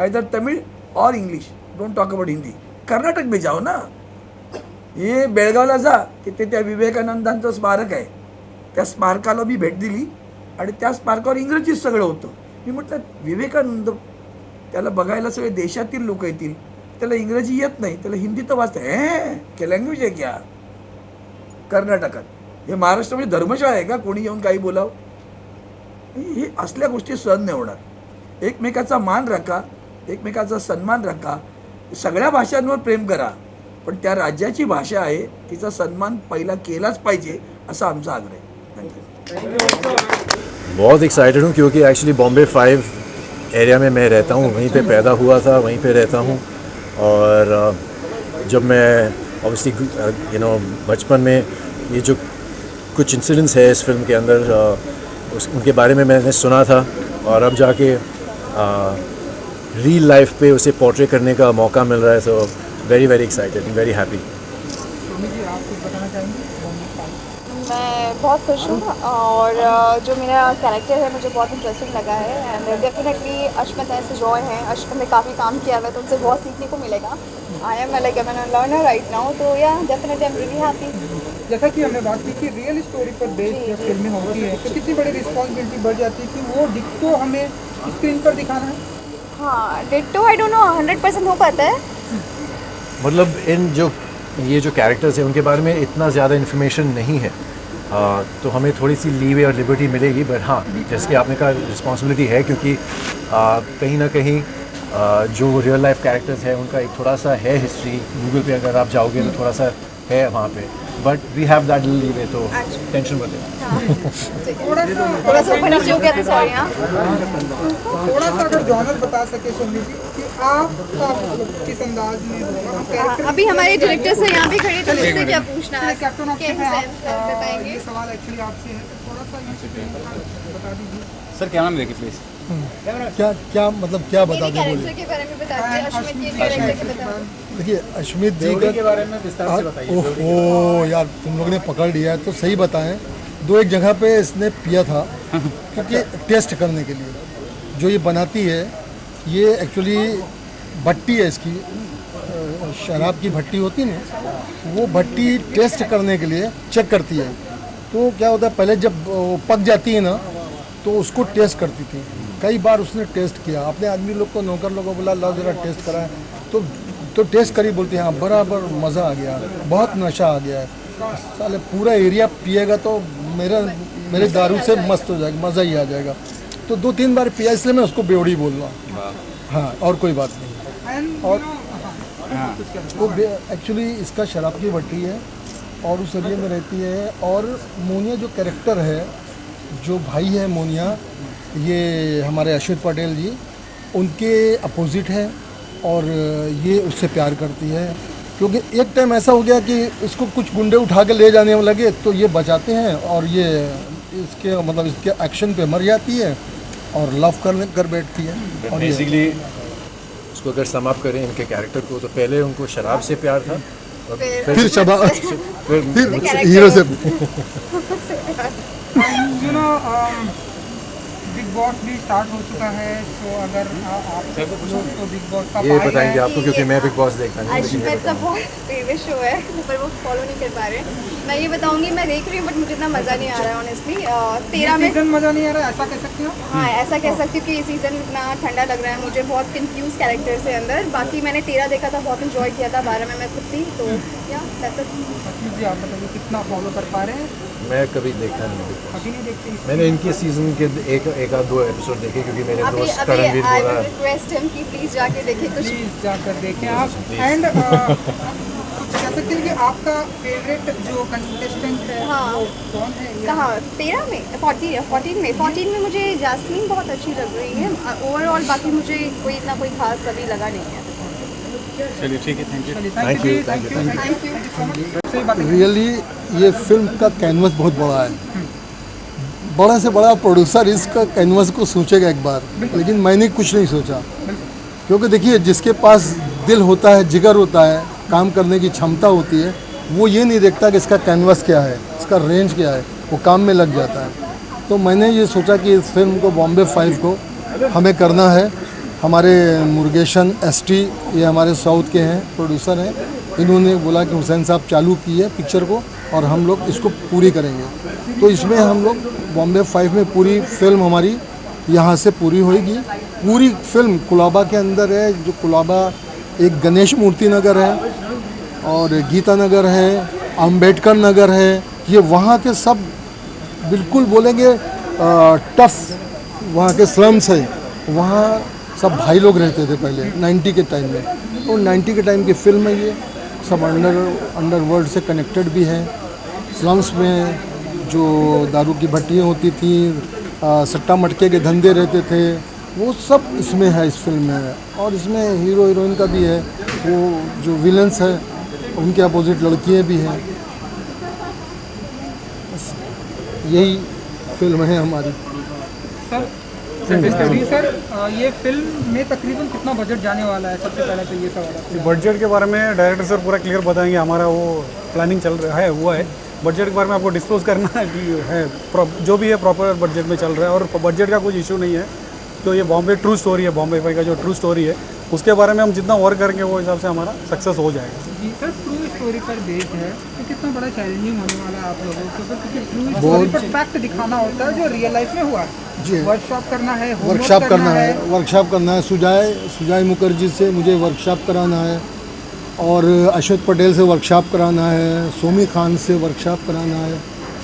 Speaker 14: either Tamil और English, don't talk about Hindi. Karnataka में जाओ ना, हे बेळगावला जा, तिथे त्या विवेकानंदांचं स्मारक आहे, त्या स्मारकाला मी भेट दिली आणि त्या स्मारकावर इंग्रजीत सगळं होतं. मी म्हटलं विवेकानंद त्याला बघायला सगळे देशातील लोक येतील, त्याला इंग्रजी येत नाही, त्याला हिंदी तर वाचतं. क्या लँग्वेज आहे क्या कर्नाटकात? हे महाराष्ट्रामध्ये धर्मशाळा आहे का कोणी येऊन काही बोलावं? हे असल्या गोष्टी सहन नाही होणार. एकमेकाचा मान राखा, एकमेकाचा सन्मान राखा, सगळ्या भाषांवर प्रेम करा, पण त्या राज्याची भाषा आहे तिचा सन्मान पहिला केलाच पाहिजे असा आमचा आग्रह आहे. थँक्यू.
Speaker 2: बहुत एक्साइटेड हूँ क्योंकि एक्चुअली बॉम्बे 5 एरिया में मैं रहता हूँ, वहीं पे पैदा हुआ था, वहीं पे रहता हूँ. और जब मैं ऑब्वियसली बचपन में ये जो कुछ इंसिडेंट्स है इस फिल्म के अंदर, उनके बारे में मैंने सुना था और अब जाके रियल लाइफ पे उसे पोर्ट्रे करने का मौका मिल रहा है. So very very excited and very happy.
Speaker 7: मैं बहुत खुश हूँ और जो मेरा कैरेक्टर है मुझे बहुत इंटरेस्टिंग लगा है एंड डेफिनेटली अश्मित ऐसे जॉय हैं, अश्मित ने काफ़ी काम किया हुआ है तो उनसे बहुत सीखने को मिलेगा. I am like an learner right now, तो या definitely I am really happy.
Speaker 16: जैसा कि हमने बात की कि रियल स्टोरी पर बेस्ड जब फिल्में होती है तो कितनी बड़ी रिस्पॉन्सिबिलिटी बढ़ जाती है कि वो डिक्टो हमें स्क्रीन पर दिखाना है.
Speaker 7: हाँ, डिक्टो आई डोंट नो 100% हो पाता है.
Speaker 2: मतलब ये जो कैरेक्टर्स हैं उनके बारे में इतना ज़्यादा इन्फॉर्मेशन नहीं है, तो हमें थोड़ी सी लीवे और लिबर्टी मिलेगी. बट हाँ, जैसे कि आपने कहा रिस्पॉन्सिबिलिटी है क्योंकि कहीं ना कहीं जो रियल लाइफ कैरेक्टर्स हैं उनका एक थोड़ा सा है हिस्ट्री. गूगल पे अगर आप जाओगे तो थोड़ा सा है वहाँ पे, but we have that leeway, तो टेंशन मत लेना.
Speaker 7: थोड़ा सा ऊपर नीचे हो गया था, सॉरी. हाँ,
Speaker 16: थोड़ा सा अगर जॉनर बता सके सोनी जी कि आप किस अंदाज में.
Speaker 7: अभी हमारे डायरेक्टर से यहाँ भी खड़े थे, मुझसे क्या पूछना है?
Speaker 16: कैप्टन ऑफ
Speaker 7: बताएंगे.
Speaker 16: ये सवाल एक्चुअली आपसे है, थोड़ा सा बता दीजिए.
Speaker 5: सर क्या नाम देखिए प्लीज़.
Speaker 4: क्या मतलब क्या बता दें?
Speaker 7: कैरेक्टर के बारे में बताइए, अश्मित के कैरेक्टर के बताइए.
Speaker 4: देखिए अश्मित जी
Speaker 5: के बारे में विस्तार से बताइए.
Speaker 4: ओह यार, तुम लोगों ने पकड़ लिया है तो सही बताएं. 2-1 जगह पे इसने पिया था क्योंकि टेस्ट करने के लिए जो ये बनाती है, ये एक्चुअली भट्टी है इसकी, शराब की भट्टी होती है ना, वो भट्टी टेस्ट करने के लिए चेक करती है. तो क्या होता है, पहले जब पक जाती है ना तो उसको टेस्ट करती थी. कई बार उसने टेस्ट किया, अपने आदमी लोग को, नौकर लोगों को बोला ला जरा टेस्ट कराएं, तो टेस्ट करी, बोलते हैं हाँ बराबर मज़ा आ गया, बहुत नशा आ गया है. साले पूरा एरिया पिएगा तो मेरे दारू से मस्त हो जाएगा, मज़ा ही आ जाएगा. तो 2-3 बार पिया, इसलिए मैं उसको बेवड़ी बोल रहा हूँ. हाँ, और कोई बात नहीं. और वो एक्चुअली इसका शराब की भट्टी है और उस एरिया में रहती है. और मोनिया जो कैरेक्टर है, जो भाई है मोनिया, ये हमारे अश्वित पटेल जी, उनके अपोजिट है और ये उससे प्यार करती है. क्योंकि एक टाइम ऐसा हो गया कि इसको कुछ गुंडे उठा के ले जाने में लगे तो ये बचाते हैं और ये इसके एक्शन पे मर जाती है और लव कर बैठती है. और
Speaker 2: बेसिकली उसको अगर सम अप करें इनके कैरेक्टर को, तो पहले उनको शराब से प्यार था और
Speaker 4: फिर शराब, फिर हीरो से.
Speaker 16: बिग बॉस भी स्टार्ट हो चुका है, तो अगर आप तो बिग बॉस का
Speaker 2: ये बताएंगे आपको क्योंकि मैं बिग बॉस देखता हूँ.
Speaker 7: अश्मित का बहुत फेवरेट शो है पर वो फॉलो नहीं कर पा रहे. मैं ये बताऊंगी, मैं देख रही हूँ बट मुझे इतना मज़ा नहीं आ रहा है ऑनेस्टली. 13 में
Speaker 16: सीजन मज़ा नहीं आ रहा है, ऐसा कह सकती हूँ.
Speaker 7: हाँ, ऐसा कह सकती हूँ कि ये सीज़न इतना ठंडा लग रहा है मुझे, बहुत कंफ्यूज कैरेक्टर्स है अंदर. बाकी मैंने 13 देखा था, बहुत इंजॉय किया था. 12 में मैं खुद थी, तो या दैट्स इट.
Speaker 16: जी, आप बताइए कितना फॉलो कर पा रहे हैं.
Speaker 2: मैं कभी देखता नहीं.
Speaker 16: अभी नहीं देखते.
Speaker 2: मैंने इनके सीजन के एक आध 2 एपिसोड देखे क्योंकि मेरे दोस्त करणवीर
Speaker 7: आई
Speaker 2: बोला.
Speaker 7: विल रिक्वेस्ट हिम कि प्लीज जाके देखें कुछ.
Speaker 16: प्लीज जाकर देखें आप. एंड कह सकते हैं कि आपका फेवरेट जो कंटेस्टेंट है वो कौन है?
Speaker 7: कहाँ? 13 में 14 में मुझे जास्मीन बहुत अच्छी लग रही है. ओवरऑल बाकी मुझे कोई इतना कोई खास अभी लगा नहीं है.
Speaker 5: चलिए ठीक है, thank you.
Speaker 2: Thank you.
Speaker 4: Really ये फिल्म का कैनवस बहुत बड़ा है, बड़ा से बड़ा प्रोड्यूसर इसका कैनवस को सोचेगा एक बार, लेकिन मैंने कुछ नहीं सोचा, क्योंकि देखिए जिसके पास दिल होता है, जिगर होता है, काम करने की क्षमता होती है, वो ये नहीं देखता कि इसका कैनवस क्या है, इसका रेंज क्या है, वो काम में लग जाता है। तो मैंने ये सोचा कि इस फिल्म को बॉम्बे 5 को हमें करना है। हमारे मुरुगेशन एसटी, ये हमारे साउथ के हैं, प्रोड्यूसर हैं, इन्होंने बोला कि हुसैन साहब चालू किए पिक्चर को और हम लोग इसको पूरी करेंगे। तो इसमें हम लोग बॉम्बे 5 में पूरी फिल्म हमारी यहाँ से पूरी होगी। पूरी फिल्म कुलाबा के अंदर है, जो कुलाबा एक गणेश मूर्ति नगर है और गीता नगर है, अंबेडकर नगर है, ये वहाँ के सब बिल्कुल बोलेंगे टफ वहाँ के स्लम्स है, वहाँ सब भाई लोग रहते थे पहले 90 के टाइम में। तो 90 के टाइम की फिल्म है ये, सब अंडरवर्ल्ड से कनेक्टेड भी है। स्लम्स में जो दारू की भट्टियाँ होती थी, सट्टा मटके के धंधे रहते थे, वो सब इसमें है, इस फिल्म में है। और इसमें हीरो हीरोइन का भी है, वो जो विलन्स है उनके अपोजिट लड़कियाँ भी हैं। यही फिल्म है हमारी।
Speaker 16: सर ये फिल्म में तकरीबन कितना बजट जाने वाला है? सबसे पहले तो ये सवाल है।
Speaker 17: बजट के बारे में डायरेक्टर सर पूरा क्लियर बताएंगे, हमारा वो प्लानिंग चल रहा है, हुआ है। बजट के बारे में आपको डिस्क्लोज करना है कि है जो भी है प्रॉपर बजट में चल रहा है, और बजट का कुछ इशू नहीं है। तो ये बॉम्बे ट्रू स्टोरी है, बॉम्बे 5 का जो ट्रू स्टोरी है, उसके बारे में हम जितना वर्क करेंगे वो हिसाब से हमारा सक्सेस हो जाएगा।
Speaker 16: जी सर, ट्रू स्टोरी पर बेस्ड है तो कितना बड़ा चैलेंजिंग होने वाला है आप लोगों को, क्योंकि ट्रू स्टोरी पर फैक्ट दिखाना होता है जो रियल लाइफ में हुआ है।
Speaker 4: जी,
Speaker 16: वर्कशॉप करना है,
Speaker 4: वर्कशॉप करना है। सुजय मुखर्जी से मुझे वर्कशॉप कराना है, और अश्वथ पटेल से वर्कशॉप कराना है, सोमी खान से वर्कशॉप कराना है,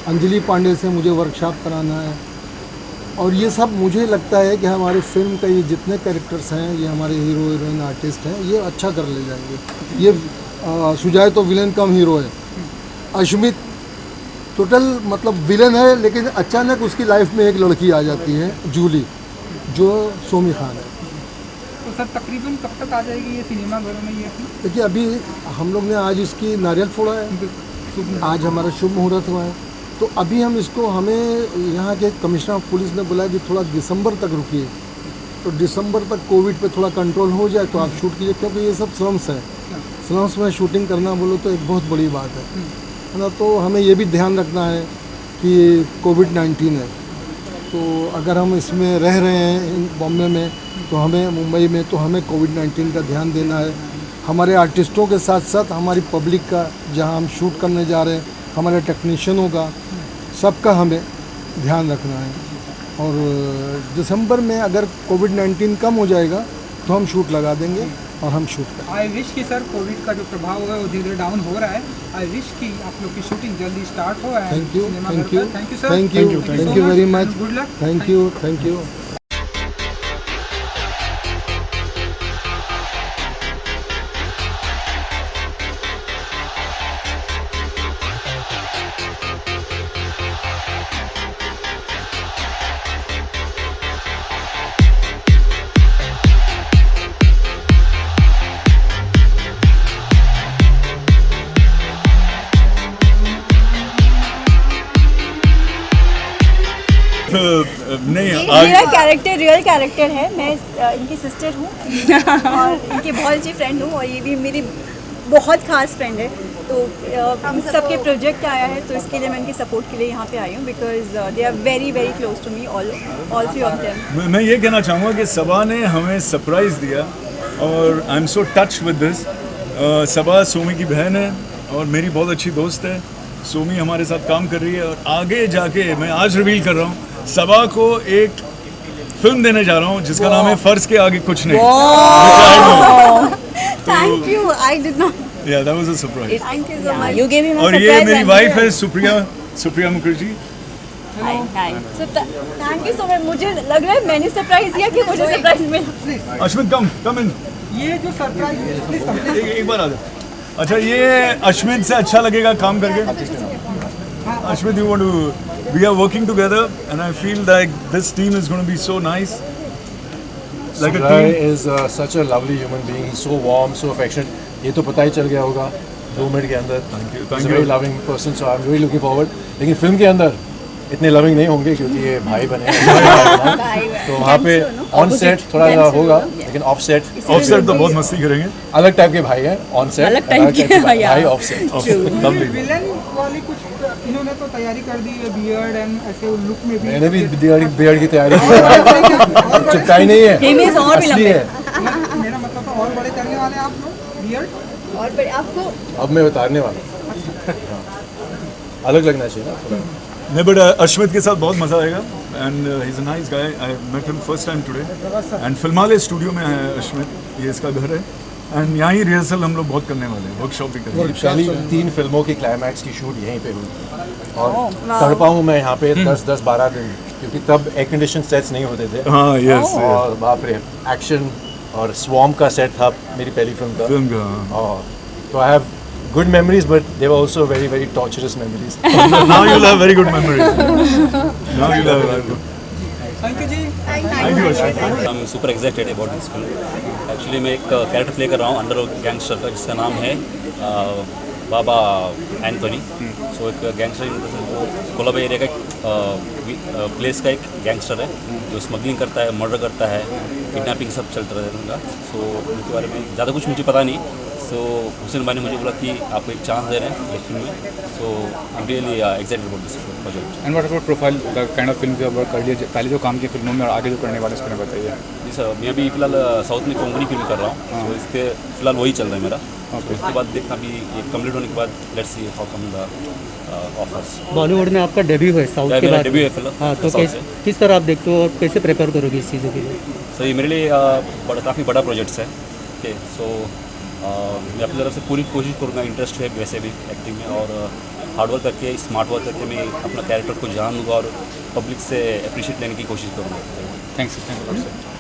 Speaker 4: अंजलि पांडे से मुझे वर्कशॉप कराना है। और ये सब मुझे लगता है कि हमारी फिल्म का ये जितने कैरेक्टर्स हैं, ये हमारे हीरो हीरोइन आर्टिस्ट हैं, ये अच्छा कर ले जाएंगे। ये सुजय तो विलन कम हीरो है, अश्मित टोटल मतलब विलन है, लेकिन अचानक उसकी लाइफ में एक लड़की आ जाती है, जूली, जो सोमी खान है।
Speaker 16: तो सर तकरीबन कब तक आ जाएगी ये सिनेमाघरों में ये?
Speaker 4: देखिए अभी हम लोग ने आज इसकी नारियल फोड़ा है, आज हमारा शुभ मुहूर्त हुआ है, तो अभी हम इसको, हमें यहाँ के कमिश्नर ऑफ पुलिस ने बोला कि थोड़ा दिसंबर तक रुकिए, तो दिसंबर तक कोविड पे थोड़ा कंट्रोल हो जाए तो आप शूट कीजिए, क्योंकि ये सब स्लम्स है, स्लम्स में शूटिंग करना बोलो तो एक बहुत बड़ी बात है ना। तो हमें ये भी ध्यान रखना है कि कोविड-19 है, तो अगर हम इसमें रह रहे हैं बॉम्बे में, तो हमें मुंबई में, तो हमें कोविड-19 का ध्यान देना है। हमारे आर्टिस्टों के साथ साथ हमारी पब्लिक का, जहाँ हम शूट करने जा रहे हैं, हमारे टेक्नीशियनों का, सबका हमें ध्यान रखना है। और दिसंबर में अगर कोविड-19 कम हो जाएगा तो हम शूट लगा देंगे और हम शूट करेंगे।
Speaker 16: आई विश कि सर कोविड का जो प्रभाव है वो धीरे धीरे डाउन हो रहा है। आई विश कि आप लोग की शूटिंग जल्दी स्टार्ट हो।
Speaker 4: Thank you
Speaker 16: sir,
Speaker 4: thank you very much,
Speaker 16: good luck,
Speaker 4: thank you.
Speaker 6: नहीं,
Speaker 18: मेरा कैरेक्टर रियल कैरेक्टर है, मैं इनकी सिस्टर हूँ और इनकी बहुत अच्छी फ्रेंड हूँ, और ये भी मेरी बहुत खास फ्रेंड है। तो हम सबके प्रोजेक्ट आया है, तो इसके लिए मैं इनकी सपोर्ट के लिए यहाँ पे आई हूँ, because they are very very close to me, all three of them.
Speaker 6: मैं ये कहना चाहूँगा कि सबा ने हमें सरप्राइज़ दिया और I am so touch with this. Saba Somi की बहन है और मेरी बहुत अच्छी दोस्त है। सोमी हमारे साथ काम कर रही है और आगे जाके मैं आज रिवील कर रहा हूँ, सबा को एक फिल्म देने जा रहा हूँ जिसका नाम है फर्ज के आगे कुछ नहीं।
Speaker 18: Thank you, I did not.
Speaker 6: Yeah, that was a surprise.
Speaker 18: Thank you so much. You gave him a
Speaker 6: और
Speaker 18: surprise.
Speaker 6: ये मेरी वाइफ है Supriya Mukherjee.
Speaker 18: Hi, hi. So thank you so much. मुझे लग रहा है मैंने सरप्राइज दिया कि मुझे सरप्राइज मिला।
Speaker 6: अश्विन कम इन।
Speaker 16: ये जो सरप्राइज
Speaker 6: एक बार आ जाओ। अच्छा, ये अश्विन से अच्छा लगेगा काम करके। Ashmit, you want to? We are working together, and I feel like this team is going to be so nice.
Speaker 19: Like a team is such a lovely human being. He's so warm, so affectionate. ये तो पता ही चल गया होगा,
Speaker 2: 2 minute के अंदर।
Speaker 6: Thank you.
Speaker 2: Very loving person, so I am really looking forward. लेकिन film के अंदर इतने लविंग नहीं होंगे क्योंकि ये भाई बने हैं। तो वहाँ पे ऑन सेट थोड़ा होगा, लेकिन ऑफ सेट
Speaker 6: तो बहुत मस्ती करेंगे।
Speaker 2: अलग टाइप के भाई हैं ऑन सेट, अलग टाइप के भाई ऑफ सेट।
Speaker 16: विलन वाली कुछ इन्होंने तो तैयारी कर दी है, बियर्ड एंड ऐसे लुक में भी।
Speaker 2: मैंने भी बियर्ड की तैयारी की है, चिपकाई नहीं है, असली है।
Speaker 16: मेरा मतलब तो और बड़े करने वाले आप लोग बियर्ड
Speaker 1: और बड़े आपको
Speaker 2: अब मैं उतारने वाला हूँ, अलग लगना चाहिए ना थोड़ा।
Speaker 6: नहीं, बट अश्मित के साथ बहुत मज़ा आएगा and he is a nice guy. I met him first time today and Filmalaya studio में है अश्मित, ये इसका घर है एंड यहाँ ही रिहर्सल हम लोग बहुत करने वाले हैं, वर्कशॉप भी करेंगे।
Speaker 2: पहली 3 फिल्मों की क्लाइमैक्स की शूट यहीं पे हुई और तड़पा हूँ मैं यहाँ पे 10-12 दिन, क्योंकि तब एयर कंडीशन सेट्स नहीं होते थे।
Speaker 6: हाँ, यस।
Speaker 2: और बाप रे, एक्शन और स्वॉर्म का सेट था मेरी पहली फिल्म का। और तो I have good memories, but they were also very, very torturous memories.
Speaker 6: Now you'll have very good memories. Now you'll have very good.
Speaker 16: Thank you ji.
Speaker 6: Thank you, Ashwin.
Speaker 9: I'm super excited about this film. Actually मैं एक character play कर रहा हूँ underworld gangster का, जिसका नाम है बाबा Anthony. सो एक गैंगस्टर वो कोलंबो एरिया का प्लेस का एक गैंगस्टर है जो स्मगलिंग करता है, मर्डर करता है, किडनैपिंग सब चलता रहता है उनका। सो उनके बारे में ज़्यादा कुछ मुझे पता नहीं। सो हुसैन भाई ने मुझे बोला कि आपको एक चांस दे रहे हैं इस फिल्म में। So I am really excited about this project.
Speaker 19: And what about profile, the kind of film जो वर्क कर लिए पहले जो काम की फिल्मों में और आगे जो करने वाले, इसके बारे में बताइए।
Speaker 9: जी सर, मैं अभी फिलहाल साउथ में कोंकणी फिल्म कर रहा हूँ, तो इसके फिलहाल वही चल रहा है मेरा। तो इसके बाद देखना भी ये कंप्लीट होने के बाद let's see how come the offers.
Speaker 13: Bollywood में आपका डेब्यू है साउथ के बाद।
Speaker 9: डेब्यू है फिलहाल।
Speaker 13: हाँ, तो किस तरह आप देखते हो और कैसे प्रिपेयर करोगे इस चीज़ों के लिए?
Speaker 9: सर ये मेरे लिए काफ़ी बड़ा प्रोजेक्ट्स है। ओके, सो मैं अपनी तरफ से पूरी कोशिश करूँगा, इंटरेस्ट है वैसे भी एक्टिंग में, और हार्ड वर्क करके, स्मार्ट वर्क करके मैं अपना कैरेक्टर को जान दूँगा और पब्लिक से अप्रिशिएट लेने की कोशिश करूँगा।
Speaker 19: थैंक्स।